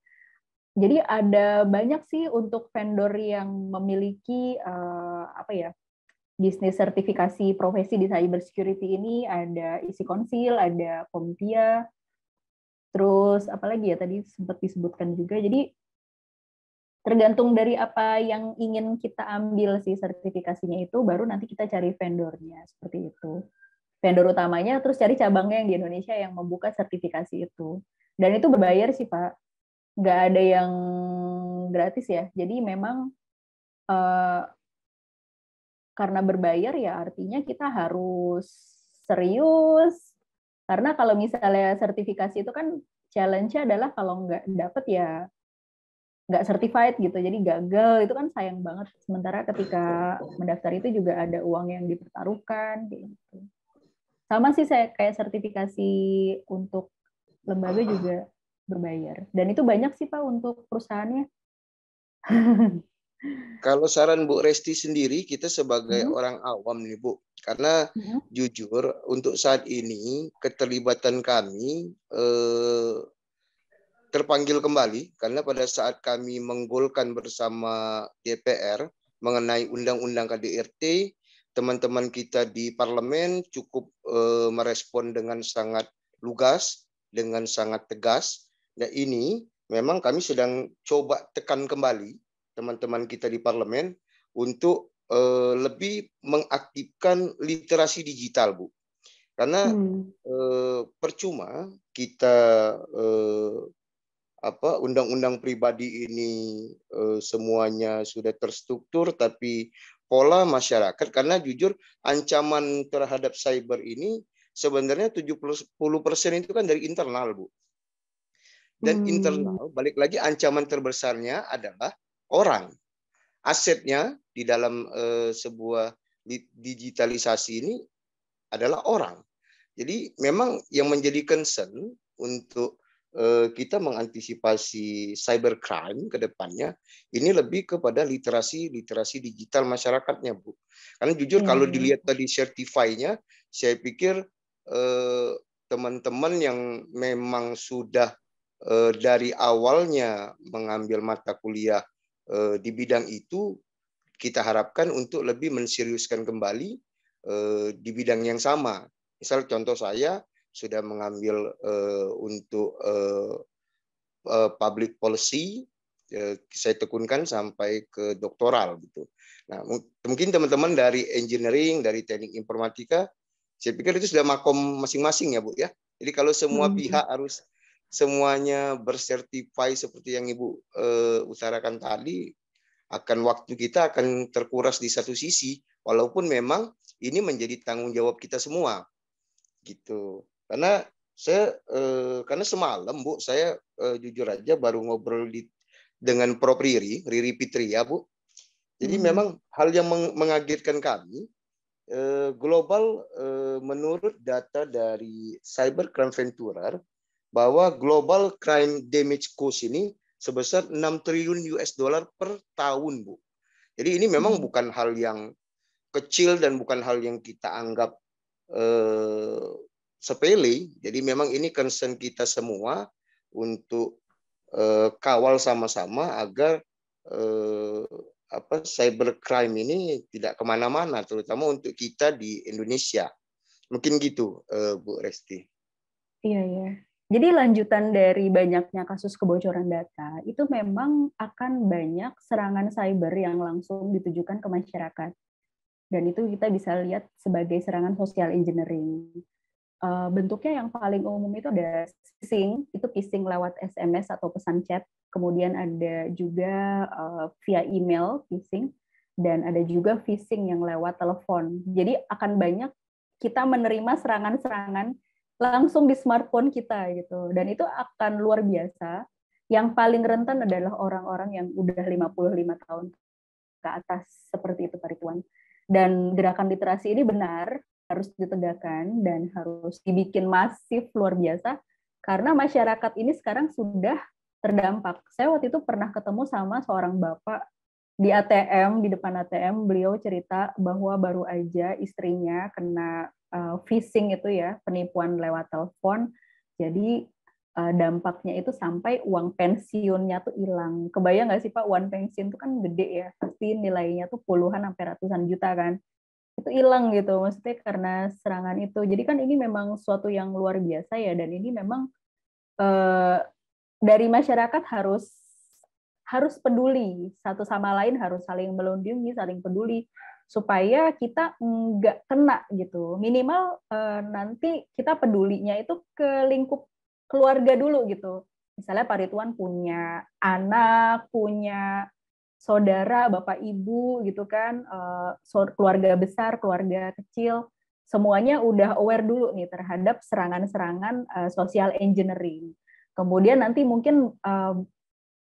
Jadi ada banyak sih untuk vendor yang memiliki bisnis sertifikasi profesi di cyber security ini. Ada isi konsil, ada Kompia, terus apalagi ya tadi sempat disebutkan juga. Jadi tergantung dari apa yang ingin kita ambil sih sertifikasinya itu, baru nanti kita cari vendornya seperti itu. Vendor utamanya, terus cari cabangnya yang di Indonesia yang membuka sertifikasi itu. Dan itu berbayar sih, Pak. Nggak ada yang gratis ya. Jadi memang karena berbayar ya artinya kita harus serius. Karena kalau misalnya sertifikasi itu kan challenge-nya adalah kalau nggak dapet ya nggak certified gitu. Jadi gagal, itu kan sayang banget. Sementara ketika mendaftar itu juga ada uang yang dipertaruhkan. Gitu. Sama sih saya kayak sertifikasi untuk lembaga juga berbayar. Dan itu banyak sih Pak untuk perusahaannya. Kalau saran Bu Resti sendiri, kita sebagai orang awam nih Bu, karena jujur untuk saat ini keterlibatan kami terpanggil kembali, karena pada saat kami menggolkan bersama DPR mengenai Undang-Undang KDRT, teman-teman kita di parlemen cukup merespon dengan sangat lugas, dengan sangat tegas. Nah ini memang kami sedang coba tekan kembali teman-teman kita di parlemen untuk lebih mengaktifkan literasi digital, Bu. Karena percuma kita undang-undang pribadi ini semuanya sudah terstruktur, tapi pola masyarakat, karena jujur ancaman terhadap cyber ini sebenarnya 70% itu kan dari internal, Bu. Dan internal, balik lagi, ancaman terbesarnya adalah orang. Asetnya di dalam sebuah digitalisasi ini adalah orang. Jadi memang yang menjadi concern untuk kita mengantisipasi cybercrime ke depannya ini lebih kepada literasi digital masyarakatnya, Bu. Karena jujur kalau dilihat tadi certify-nya, saya pikir teman-teman yang memang sudah dari awalnya mengambil mata kuliah di bidang itu, kita harapkan untuk lebih menseriuskan kembali di bidang yang sama. Misal contoh saya sudah mengambil untuk public policy, saya tekunkan sampai ke doktoral gitu. Nah, mungkin teman-teman dari engineering, dari teknik informatika, saya pikir itu sudah makom masing-masing ya, Bu ya. Jadi kalau semua pihak harus semuanya bersertify seperti yang Ibu utarakan tadi, waktu kita akan terkuras di satu sisi, walaupun memang ini menjadi tanggung jawab kita semua gitu. Karena semalam, Bu, saya jujur aja baru ngobrol dengan Prof. Riri Fitria, Bu. Jadi memang hal yang mengagetkan kami, global menurut data dari Cybercrime Venturer, bahwa global crime damage cost ini sebesar 6 triliun US dollar per tahun, Bu. Jadi ini memang bukan hal yang kecil dan bukan hal yang kita anggap sepele. Jadi memang ini concern kita semua untuk kawal sama-sama agar cybercrime ini tidak kemana-mana, terutama untuk kita di Indonesia. Mungkin gitu, Bu Resti. Iya, iya. Jadi lanjutan dari banyaknya kasus kebocoran data, itu memang akan banyak serangan cyber yang langsung ditujukan ke masyarakat. Dan itu kita bisa lihat sebagai serangan social engineering. Bentuknya yang paling umum itu ada phishing, itu phishing lewat SMS atau pesan chat. Kemudian ada juga via email phishing, dan ada juga phishing yang lewat telepon. Jadi akan banyak kita menerima serangan-serangan langsung di smartphone kita gitu. Dan itu akan luar biasa. Yang paling rentan adalah orang-orang yang udah 55 tahun ke atas, seperti itu, Pak Ridwan. Dan gerakan literasi ini benar harus ditegakkan dan harus dibikin masif luar biasa, karena masyarakat ini sekarang sudah terdampak. Saya waktu itu pernah ketemu sama seorang bapak di ATM, di depan ATM, beliau cerita bahwa baru aja istrinya kena phishing itu ya, penipuan lewat telepon. Jadi dampaknya itu sampai uang pensiunnya tuh hilang. Kebayang nggak sih Pak, uang pensiun itu kan gede ya, pasti nilainya tuh puluhan sampai ratusan juta kan. Itu hilang gitu, maksudnya karena serangan itu. Jadi kan ini memang suatu yang luar biasa ya, dan ini memang dari masyarakat harus peduli, satu sama lain harus saling melindungi, saling peduli, supaya kita nggak kena gitu. Minimal nanti kita pedulinya itu ke lingkup keluarga dulu gitu. Misalnya Pak Ridwan punya anak, punya saudara, bapak ibu gitu kan, keluarga besar, keluarga kecil, semuanya udah aware dulu nih terhadap serangan-serangan social engineering. Kemudian nanti mungkin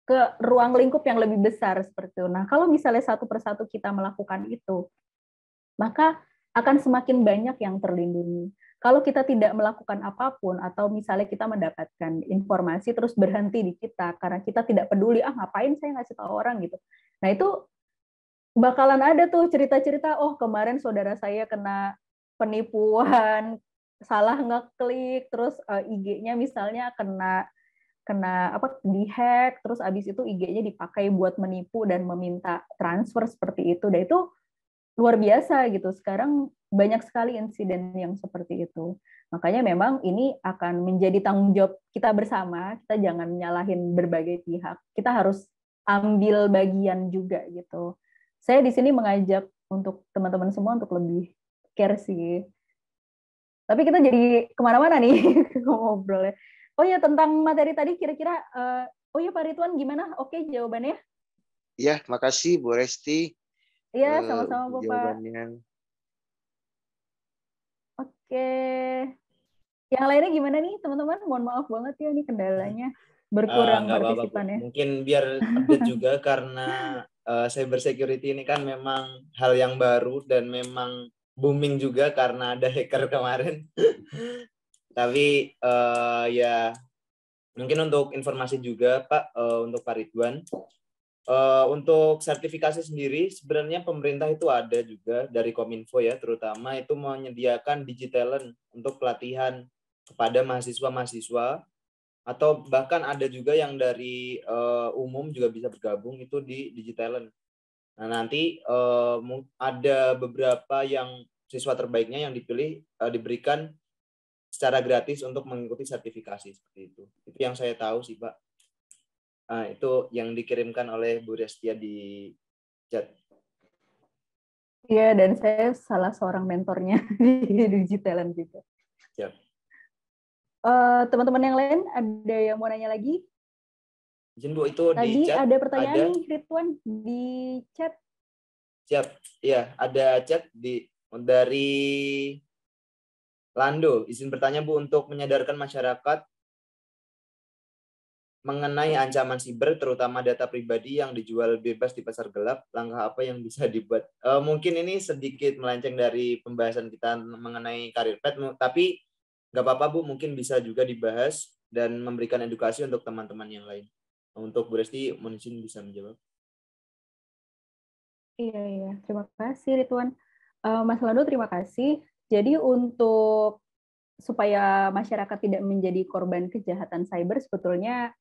ke ruang lingkup yang lebih besar seperti itu. Nah, kalau misalnya satu persatu kita melakukan itu, maka akan semakin banyak yang terlindungi. Kalau kita tidak melakukan apapun, atau misalnya kita mendapatkan informasi terus berhenti di kita karena kita tidak peduli, ngapain saya ngasih tahu orang gitu. Nah, itu bakalan ada tuh cerita-cerita, oh kemarin saudara saya kena penipuan, salah ngeklik, terus IG-nya misalnya kena dihack, terus abis itu IG-nya dipakai buat menipu dan meminta transfer seperti itu. Dan itu luar biasa gitu. Sekarang banyak sekali insiden yang seperti itu. Makanya memang ini akan menjadi tanggung jawab kita bersama. Kita jangan nyalahin berbagai pihak. Kita harus ambil bagian juga gitu. Saya di sini mengajak untuk teman-teman semua untuk lebih care sih. Tapi kita jadi kemana-mana nih ngobrolnya. Oh ya, tentang materi tadi kira-kira, oh ya Pak Ridwan gimana? Oke jawabannya? Ya, makasih Bu Resti. Iya, sama-sama Bapak. Jawabannya. Oke. Yang lainnya gimana nih teman-teman? Mohon maaf banget ya nih kendalanya. Berkurang Nggak apa-apa, Bu. partisipannya. Mungkin biar update juga karena cyber security ini kan memang hal yang baru dan memang booming juga karena ada hacker kemarin. Tapi ya mungkin untuk informasi juga Pak, untuk Pak Ridwan. Untuk sertifikasi sendiri sebenarnya pemerintah itu ada juga dari Kominfo ya, terutama itu menyediakan Digitalent untuk pelatihan kepada mahasiswa-mahasiswa, atau bahkan ada juga yang dari umum juga bisa bergabung itu di Digitalent. Nah, nanti ada beberapa yang siswa terbaiknya yang dipilih diberikan secara gratis untuk mengikuti sertifikasi seperti itu. Itu yang saya tahu sih, Pak. Itu yang dikirimkan oleh Bu Restia di chat. Iya, dan saya salah seorang mentornya di Digitalent juga. Siap. Teman-teman yang lain ada yang mau nanya lagi? Izin Bu, itu Tadi di chat ada pertanyaan nih Ridwan di chat. Siap. Iya, ada chat dari Lando. Izin bertanya Bu, untuk menyadarkan masyarakat mengenai ancaman siber, terutama data pribadi yang dijual bebas di pasar gelap, langkah apa yang bisa dibuat? Mungkin ini sedikit melenceng dari pembahasan kita mengenai karir pet, tapi nggak apa-apa Bu, mungkin bisa juga dibahas dan memberikan edukasi untuk teman-teman yang lain. Untuk Bu Resti, mungkin bisa menjawab. Iya. Terima kasih Ridwan. Mas Lando, terima kasih. Jadi untuk supaya masyarakat tidak menjadi korban kejahatan cyber, sebetulnya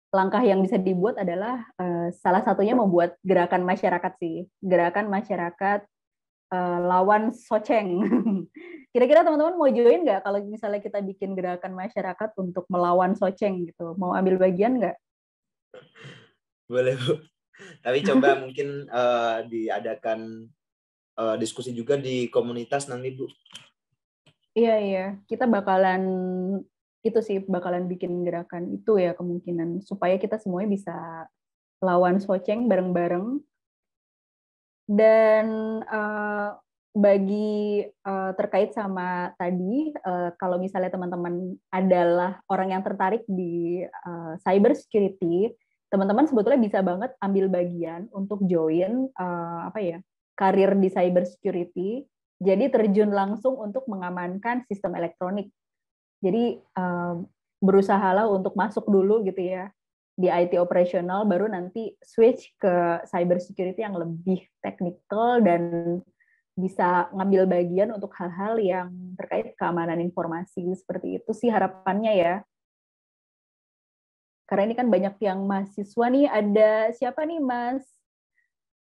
langkah yang bisa dibuat adalah salah satunya membuat gerakan masyarakat sih. Gerakan masyarakat lawan soceng. Kira-kira teman-teman mau join nggak kalau misalnya kita bikin gerakan masyarakat untuk melawan soceng gitu? Mau ambil bagian nggak? Boleh Bu. Tapi coba mungkin diadakan diskusi juga di komunitas nanti Bu. Iya. Kita bakalan bikin gerakan itu ya kemungkinan supaya kita semuanya bisa lawan soceng bareng-bareng. Dan bagi terkait sama tadi, kalau misalnya teman-teman adalah orang yang tertarik di cyber security, teman-teman sebetulnya bisa banget ambil bagian untuk join karir di cyber security. Jadi terjun langsung untuk mengamankan sistem elektronik. Jadi berusahalah untuk masuk dulu gitu ya di IT operasional, baru nanti switch ke cyber security yang lebih technical dan bisa ngambil bagian untuk hal-hal yang terkait keamanan informasi. Seperti itu sih harapannya ya. Karena ini kan banyak yang mahasiswa nih, ada siapa nih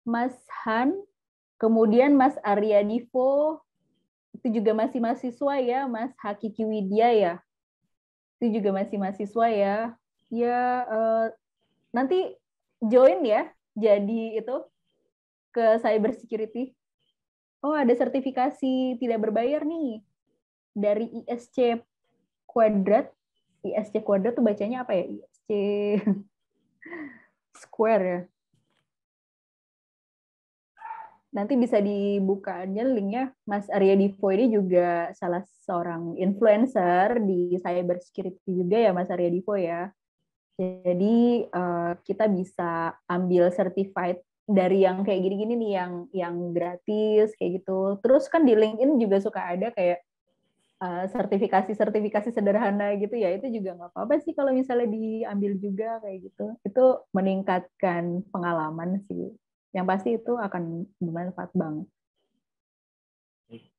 Mas Han, kemudian Mas Arya Divo, itu juga masih mahasiswa ya, Mas Hakiki Widya ya, itu juga masih mahasiswa ya. Ya, nanti join ya, jadi itu ke cyber security. Oh, ada sertifikasi tidak berbayar nih dari ISC Kuadrat. ISC Kuadrat tuh bacanya apa ya? ISC Square ya. Nanti bisa dibuka aja linknya. Mas Arya Divo ini juga salah seorang influencer di cyber security juga ya, Mas Arya Divo ya. Jadi kita bisa ambil certified dari yang kayak gini-gini nih, yang gratis kayak gitu. Terus kan di LinkedIn juga suka ada kayak sertifikasi sederhana gitu ya. Itu juga nggak apa-apa sih kalau misalnya diambil juga kayak gitu. Itu meningkatkan pengalaman sih. Yang pasti itu akan bermanfaat banget.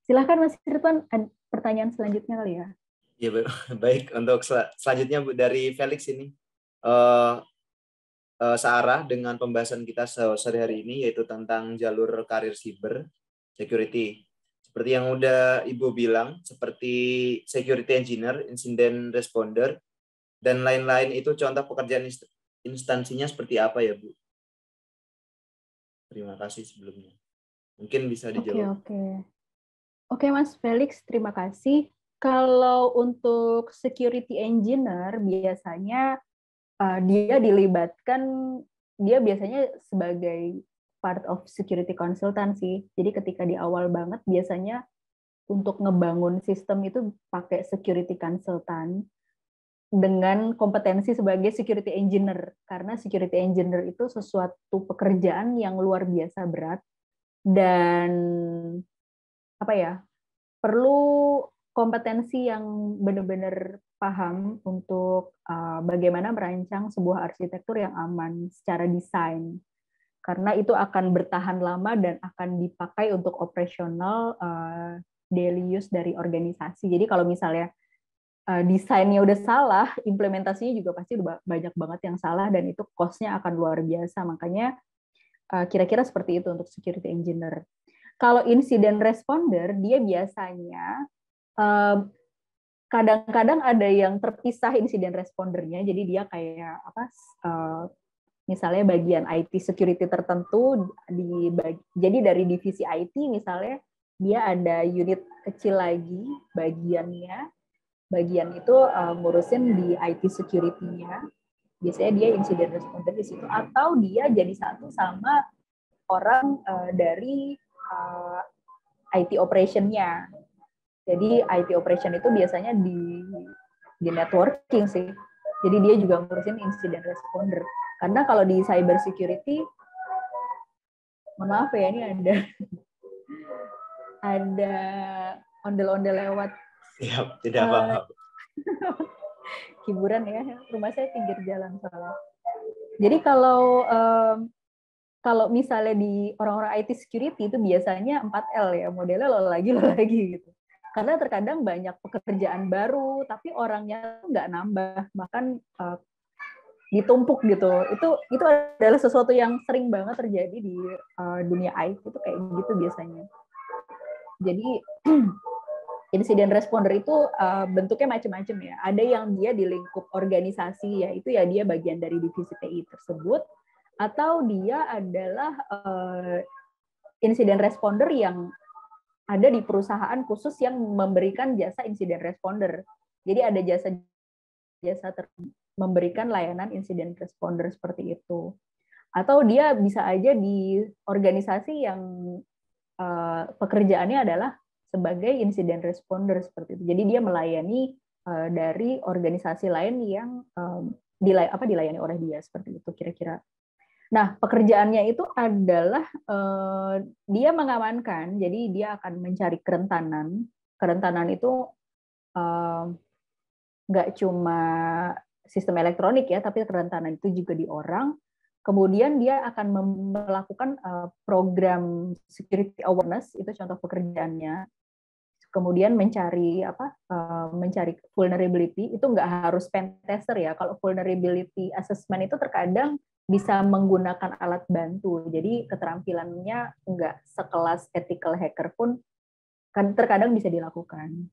Silahkan Mas Ridwan, pertanyaan selanjutnya kali ya. Ya, baik. Untuk selanjutnya Bu, dari Felix ini. Searah dengan pembahasan kita sehari hari ini, yaitu tentang jalur karir cyber security. Seperti yang udah Ibu bilang, seperti security engineer, incident responder, dan lain-lain itu contoh pekerjaan instansinya seperti apa ya, Bu? Terima kasih sebelumnya. Mungkin bisa dijawab. Oke, Mas Felix, terima kasih. Kalau untuk security engineer, biasanya dia biasanya sebagai part of security consultancy. Jadi ketika di awal banget, biasanya untuk ngebangun sistem itu pakai security consultant dengan kompetensi sebagai security engineer. Karena security engineer itu sesuatu pekerjaan yang luar biasa berat dan perlu kompetensi yang benar-benar paham untuk bagaimana merancang sebuah arsitektur yang aman secara desain. Karena itu akan bertahan lama dan akan dipakai untuk operasional daily use dari organisasi. Jadi kalau misalnya desainnya udah salah, implementasinya juga pasti banyak banget yang salah dan itu cost-nya akan luar biasa. Makanya kira-kira seperti itu untuk security engineer. Kalau incident responder, dia biasanya kadang-kadang ada yang terpisah incident respondernya, jadi dia kayak misalnya bagian IT security tertentu jadi dari divisi IT misalnya dia ada unit kecil lagi bagian itu ngurusin di IT security-nya. Biasanya dia incident responder di situ atau dia jadi satu sama orang dari IT operation-nya. Jadi IT operation itu biasanya di networking sih. Jadi dia juga ngurusin incident responder. Karena kalau di cyber security, mohon maaf ya, ini ada ondel-ondel lewat. Siap, tidak apa-apa. Hiburan ya, rumah saya pinggir jalan soalnya. Jadi kalau misalnya di orang-orang IT security itu biasanya 4L ya, modelnya lo lagi gitu. Karena terkadang banyak pekerjaan baru, tapi orangnya nggak nambah, bahkan ditumpuk gitu. Itu adalah sesuatu yang sering banget terjadi di dunia IT itu kayak gitu biasanya. Jadi incident responder itu bentuknya macam-macam ya. Ada yang dia di lingkup organisasi, yaitu ya dia bagian dari divisi TI tersebut, atau dia adalah incident responder yang ada di perusahaan khusus yang memberikan jasa incident responder. Jadi ada jasa memberikan layanan incident responder seperti itu. Atau dia bisa aja di organisasi yang pekerjaannya adalah sebagai incident responder seperti itu. Jadi dia melayani dari organisasi lain yang dilayani oleh dia seperti itu kira-kira. Nah, pekerjaannya itu adalah dia mengamankan, jadi dia akan mencari kerentanan. Kerentanan itu nggak cuma sistem elektronik ya, tapi kerentanan itu juga di orang. Kemudian dia akan melakukan program security awareness, itu contoh pekerjaannya. Kemudian mencari vulnerability, itu nggak harus pen tester ya. Kalau vulnerability assessment itu terkadang bisa menggunakan alat bantu. Jadi keterampilannya nggak sekelas ethical hacker pun kan terkadang bisa dilakukan.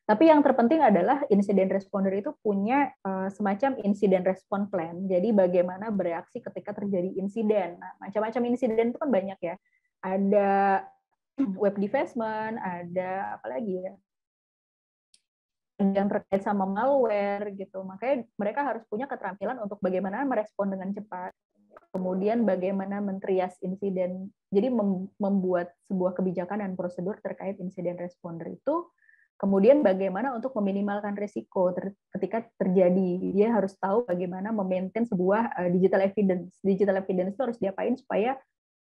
Tapi yang terpenting adalah incident responder itu punya semacam incident response plan. Jadi bagaimana bereaksi ketika terjadi insiden. Nah, macam-macam insiden itu kan banyak ya. Ada web defacement, ada apa lagi ya? Yang terkait sama malware gitu. Makanya mereka harus punya keterampilan untuk bagaimana merespon dengan cepat. Kemudian bagaimana mentrias insiden. Jadi membuat sebuah kebijakan dan prosedur terkait insiden responder itu. Kemudian bagaimana untuk meminimalkan risiko ketika terjadi. Dia harus tahu bagaimana memaintain sebuah digital evidence. Digital evidence itu harus diapain supaya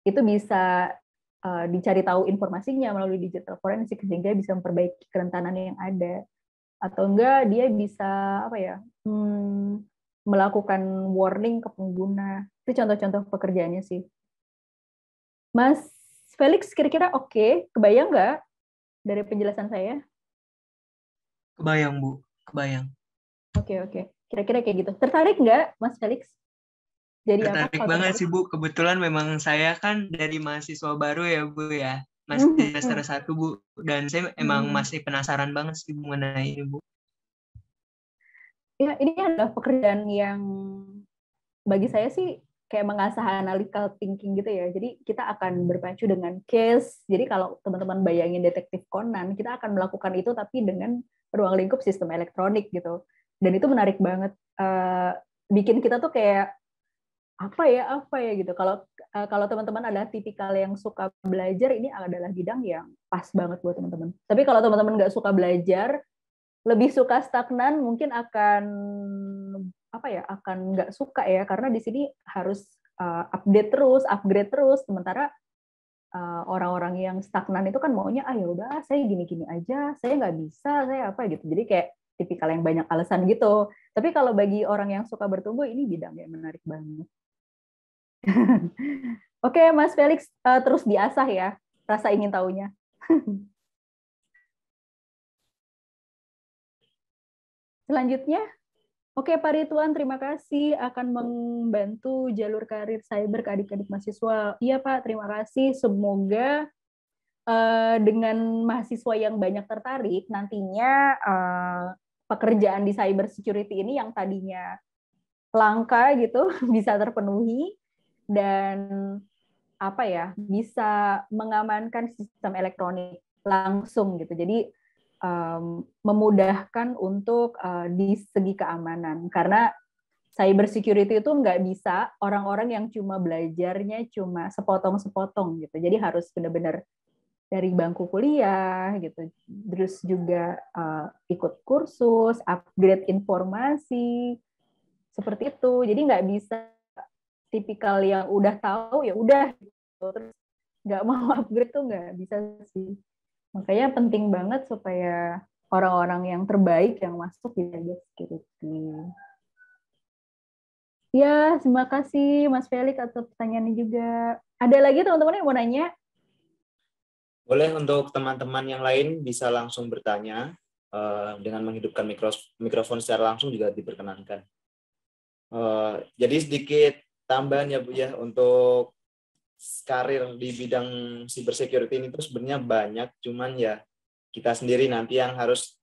itu bisa dicari tahu informasinya melalui digital forensik sehingga bisa memperbaiki kerentanan yang ada. Atau enggak dia bisa melakukan warning ke pengguna. Itu contoh-contoh pekerjaannya sih. Mas Felix kira-kira oke? Kebayang nggak dari penjelasan saya? Kebayang, Bu. Kebayang. Oke. Kira-kira kayak gitu. Tertarik nggak, Mas Felix? Tertarik banget sih, Bu. Kebetulan memang saya kan dari mahasiswa baru ya, Bu ya. masih semester 1 Bu, dan saya emang masih penasaran banget sih mengenai ini Bu. Ya, ini adalah pekerjaan yang bagi saya sih kayak mengasah analytical thinking gitu ya. Jadi kita akan berpacu dengan case. Jadi kalau teman-teman bayangin detektif Conan, kita akan melakukan itu tapi dengan ruang lingkup sistem elektronik gitu. Dan itu menarik banget. Bikin kita tuh kayak apa ya gitu. Kalau teman-teman adalah tipikal yang suka belajar, ini adalah bidang yang pas banget buat teman-teman. Tapi kalau teman-teman nggak suka belajar, lebih suka stagnan, mungkin akan nggak suka ya, karena di sini harus update terus, upgrade terus. Sementara orang-orang yang stagnan itu kan maunya ya udah saya gini-gini aja, saya nggak bisa, saya apa gitu. Jadi kayak tipikal yang banyak alasan gitu. Tapi kalau bagi orang yang suka bertumbuh, ini bidang yang menarik banget. Oke, Mas Felix, terus diasah ya rasa ingin tahunya. Selanjutnya, oke Pak Ridwan, terima kasih akan membantu jalur karir cyber ke adik-adik mahasiswa. Iya Pak, terima kasih. Semoga dengan mahasiswa yang banyak tertarik, nantinya pekerjaan di cyber security ini yang tadinya langka gitu bisa terpenuhi dan bisa mengamankan sistem elektronik langsung gitu. Jadi memudahkan untuk di segi keamanan, karena cyber security itu nggak bisa orang-orang yang cuma belajarnya cuma sepotong-sepotong gitu. Jadi harus benar-benar dari bangku kuliah gitu, terus juga ikut kursus, upgrade informasi seperti itu. Jadi nggak bisa tipikal yang udah tahu ya udah gitu, terus nggak mau upgrade tuh nggak bisa sih. Makanya penting banget supaya orang-orang yang terbaik yang masuk di cyber security. Ya, terima kasih Mas Felix atas pertanyaannya juga. Ada lagi teman-teman yang mau nanya? Boleh, untuk teman-teman yang lain bisa langsung bertanya dengan menghidupkan mikrofon secara langsung juga diperkenankan. Jadi sedikit tambahan ya Bu ya, untuk karir di bidang cyber security ini tuh sebenarnya banyak, cuman ya kita sendiri nanti yang harus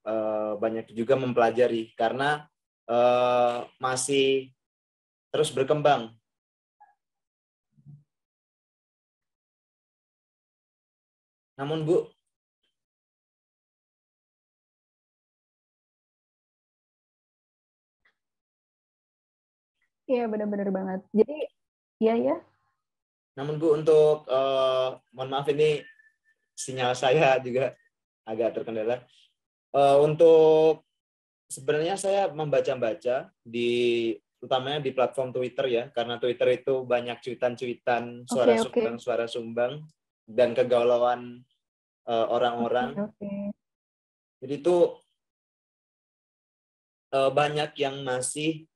banyak juga mempelajari karena masih terus berkembang. Namun Bu, Iya benar-benar banget. Jadi ya. Namun Bu, untuk mohon maaf ini sinyal saya juga agak terkendala. Untuk sebenarnya saya membaca-baca utamanya di platform Twitter ya, karena Twitter itu banyak cuitan-cuitan suara sumbang dan kegalauan orang-orang. Jadi itu banyak yang masih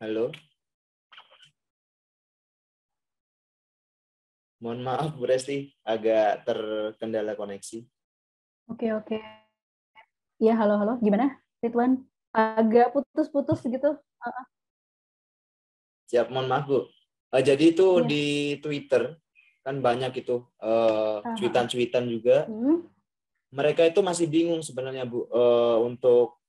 halo. Mohon maaf Bu Resti, agak terkendala koneksi. Oke. Ya, halo. Gimana, Ridwan? Agak putus-putus gitu. Siap, mohon maaf Bu. Jadi itu di Twitter kan banyak itu cuitan-cuitan juga. Mereka itu masih bingung sebenarnya Bu untuk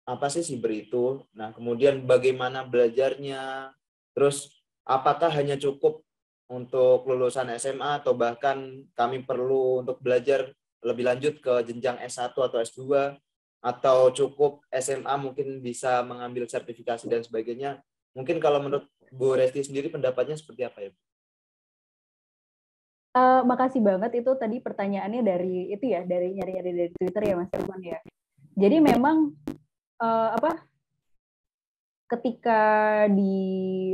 apa sih cyber itu. Nah, kemudian bagaimana belajarnya, terus apakah hanya cukup untuk lulusan SMA atau bahkan kami perlu untuk belajar lebih lanjut ke jenjang S1 atau S2, atau cukup SMA mungkin bisa mengambil sertifikasi dan sebagainya. Mungkin kalau menurut Bu Resti sendiri pendapatnya seperti apa ya Bu? Makasih banget, itu tadi pertanyaannya dari nyari-nyari dari Twitter ya Mas Irwan ya. Jadi memang ketika di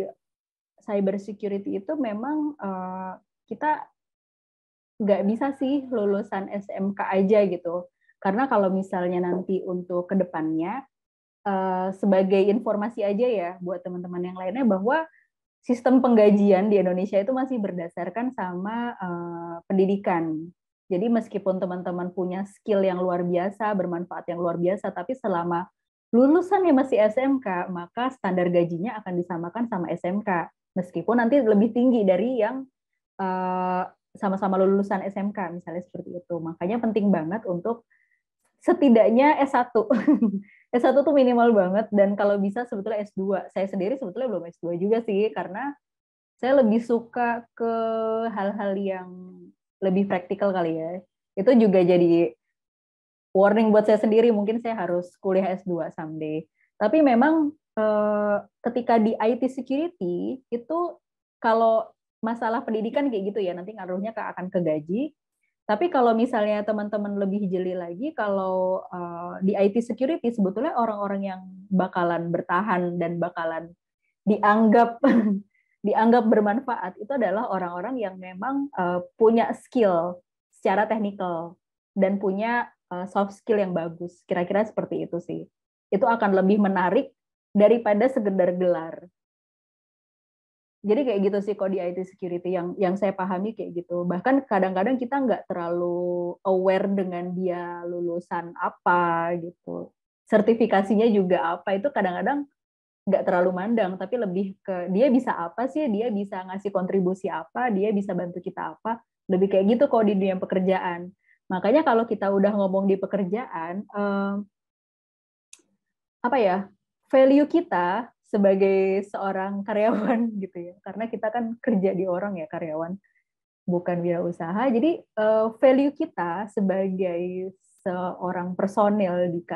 cyber security itu memang kita nggak bisa sih lulusan SMK aja gitu. Karena kalau misalnya nanti untuk kedepannya, sebagai informasi aja ya buat teman-teman yang lainnya, bahwa sistem penggajian di Indonesia itu masih berdasarkan sama pendidikan. Jadi meskipun teman-teman punya skill yang luar biasa, bermanfaat yang luar biasa, tapi selama lulusannya masih SMK, maka standar gajinya akan disamakan sama SMK. Meskipun nanti lebih tinggi dari yang sama-sama lulusan SMK, misalnya seperti itu. Makanya penting banget untuk setidaknya S1. S1 tuh minimal banget, dan kalau bisa sebetulnya S2. Saya sendiri sebetulnya belum S2 juga sih, karena saya lebih suka ke hal-hal yang lebih praktikal kali ya. Itu juga jadi warning buat saya sendiri, mungkin saya harus kuliah S2 someday. Tapi memang ketika di IT security, itu kalau masalah pendidikan kayak gitu ya, nanti ngaruhnya akan ke gaji. Tapi kalau misalnya teman-teman lebih jeli lagi, kalau di IT security sebetulnya orang-orang yang bakalan bertahan dan bakalan dianggap dianggap bermanfaat itu adalah orang-orang yang memang punya skill secara teknikal dan punya soft skill yang bagus. Kira-kira seperti itu sih. Itu akan lebih menarik daripada sekedar gelar. Jadi kayak gitu sih kok di IT security yang saya pahami kayak gitu. Bahkan kadang-kadang kita nggak terlalu aware dengan dia lulusan apa gitu. Sertifikasinya juga apa, itu kadang-kadang nggak terlalu mandang, tapi lebih ke dia bisa apa sih, dia bisa ngasih kontribusi apa, dia bisa bantu kita apa. Lebih kayak gitu kok di dunia pekerjaan. Makanya kalau kita udah ngomong di pekerjaan, apa ya, value kita sebagai seorang karyawan gitu ya, karena kita kan kerja di orang ya, karyawan bukan wirausaha. Jadi value kita sebagai seorang personil di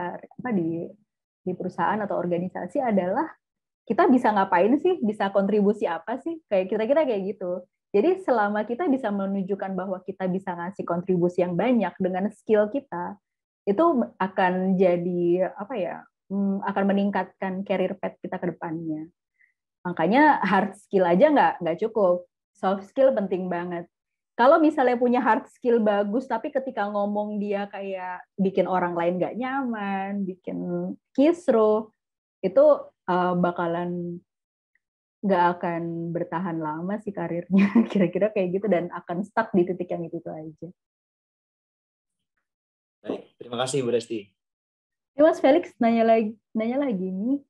perusahaan atau organisasi adalah kita bisa ngapain sih, bisa kontribusi apa sih, kayak kira-kira kayak gitu. Jadi selama kita bisa menunjukkan bahwa kita bisa ngasih kontribusi yang banyak dengan skill kita, itu akan jadi apa ya, akan meningkatkan career path kita ke depannya. Makanya hard skill aja nggak cukup, soft skill penting banget. Kalau misalnya punya hard skill bagus, tapi ketika ngomong dia kayak bikin orang lain nggak nyaman, bikin kisruh, itu bakalan nggak akan bertahan lama sih karirnya. Kira-kira kayak gitu, dan akan stuck di titik yang itu aja. Baik, terima kasih Bu Resti. Mas Felix nanya lagi nih,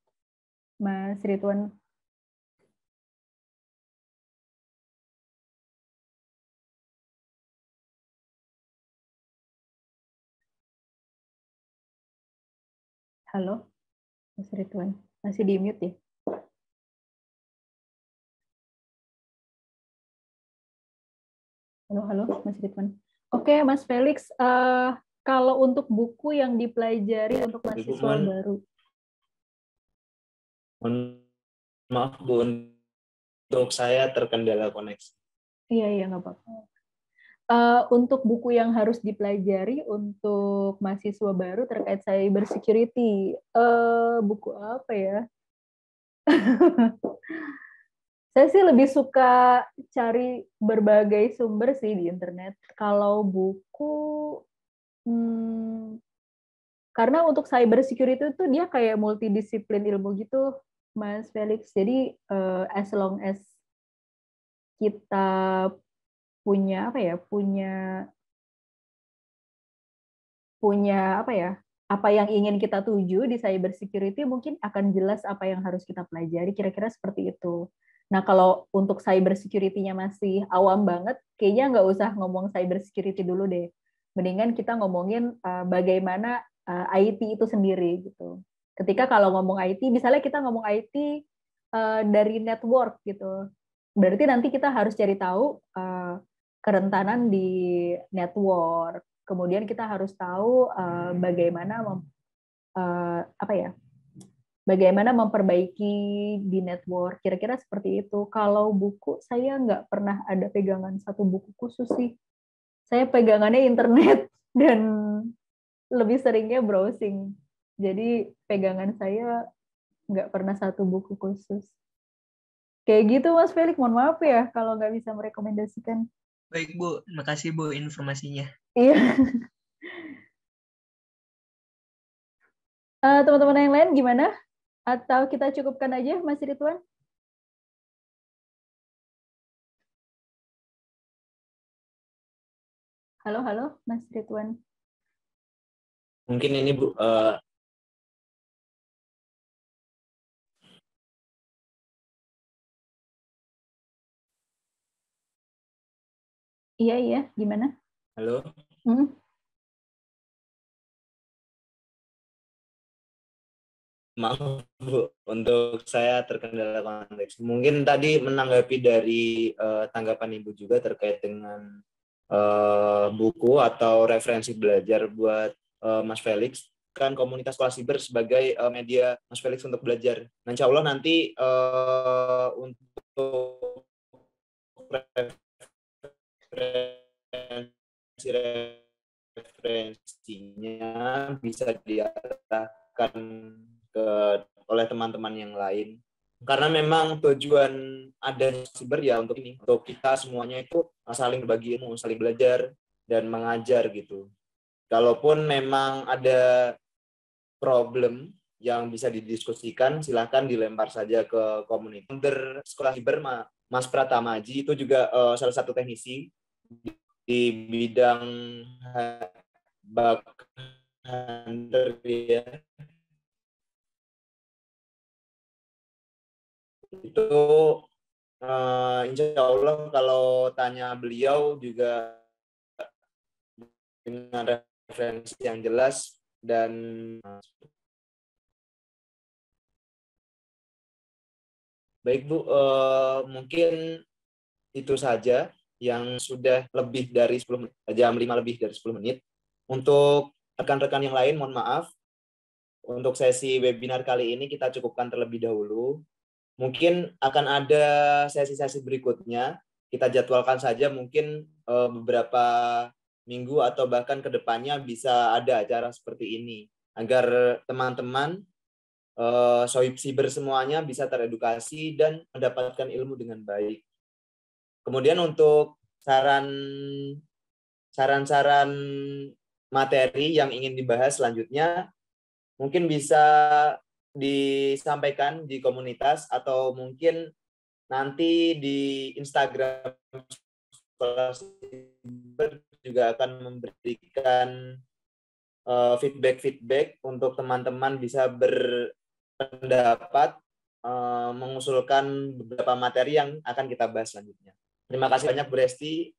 Mas Ridwan. Halo, Mas Ridwan. Masih di mute ya? Halo, Mas Ridwan. Oke, Mas Felix. Kalau untuk buku yang dipelajari untuk mahasiswa baru. Maaf Bu, untuk saya terkendala koneksi. Iya, nggak apa-apa. Untuk buku yang harus dipelajari untuk mahasiswa baru terkait cyber security, buku apa ya? Saya sih lebih suka cari berbagai sumber sih di internet. Kalau buku, karena untuk cyber security itu dia kayak multidisiplin ilmu gitu, Mas Felix. Jadi as long as kita punya apa yang ingin kita tuju di cyber security, mungkin akan jelas apa yang harus kita pelajari, kira-kira seperti itu. Nah, kalau untuk cyber security-nya masih awam banget, kayaknya nggak usah ngomong cyber security dulu deh. Mendingan kita ngomongin bagaimana IT itu sendiri gitu. Ketika kalau ngomong IT, misalnya kita ngomong IT dari network gitu, berarti nanti kita harus cari tahu kerentanan di network. Kemudian kita harus tahu bagaimana memperbaiki di network. Kira-kira seperti itu. Kalau buku, saya nggak pernah ada pegangan satu buku khusus sih. Saya pegangannya internet dan lebih seringnya browsing. Jadi pegangan saya nggak pernah satu buku khusus. Kayak gitu Mas Felix, mohon maaf ya kalau nggak bisa merekomendasikan. Baik Bu, makasih Bu informasinya. Iya. Teman-teman yang lain gimana? Atau kita cukupkan aja Mas Ridwan? Halo, Mas Ridwan. Mungkin ini Bu, Iya, gimana? halo. Maaf Bu, untuk saya terkendala konteks. Mungkin tadi menanggapi dari tanggapan Ibu juga terkait dengan buku atau referensi belajar buat Mas Felix. Kan komunitas sekolah siber sebagai media Mas Felix untuk belajar. Nah, insya Allah nanti untuk referensinya bisa diarahkan oleh teman-teman yang lain, karena memang tujuan adanya siber ya untuk ini, untuk kita semuanya itu saling berbagi ilmu, saling belajar dan mengajar gitu. Kalaupun memang ada problem yang bisa didiskusikan, silahkan dilempar saja ke komunitas. Founder sekolah siber Mas Pratamaji itu juga salah satu teknisi di bidang bug hunter ya. Itu insya Allah kalau tanya beliau juga dengan referensi yang jelas dan baik Bu, mungkin itu saja yang sudah lebih dari 10 menit, jam 5 lebih dari 10 menit. Untuk rekan-rekan yang lain mohon maaf. Untuk sesi webinar kali ini kita cukupkan terlebih dahulu. Mungkin akan ada sesi-sesi berikutnya. Kita jadwalkan saja mungkin beberapa minggu atau bahkan ke depannya bisa ada acara seperti ini. Agar teman-teman sohib siber semuanya bisa teredukasi dan mendapatkan ilmu dengan baik. Kemudian untuk saran-saran materi yang ingin dibahas selanjutnya, mungkin bisa disampaikan di komunitas atau mungkin nanti di Instagram Sekolah Siber juga akan memberikan feedback untuk teman-teman bisa berpendapat, mengusulkan beberapa materi yang akan kita bahas selanjutnya. Terima kasih banyak Bu Resti.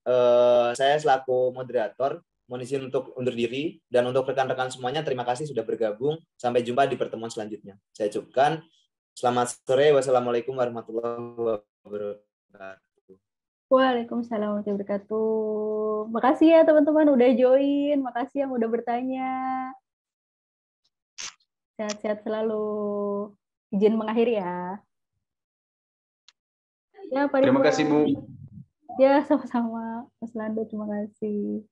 Saya selaku moderator mohon izin untuk undur diri, dan untuk rekan-rekan semuanya terima kasih sudah bergabung. Sampai jumpa di pertemuan selanjutnya. Saya ucapkan selamat sore. Wassalamualaikum warahmatullahi wabarakatuh. Waalaikumsalam warahmatullahi wabarakatuh. Makasih ya teman-teman udah join, makasih yang udah bertanya. Sehat-sehat selalu. Izin mengakhiri ya. Ya, Pak Terima Ridwan. kasih Bu. Ya, sama-sama. Mas Lando, terima kasih.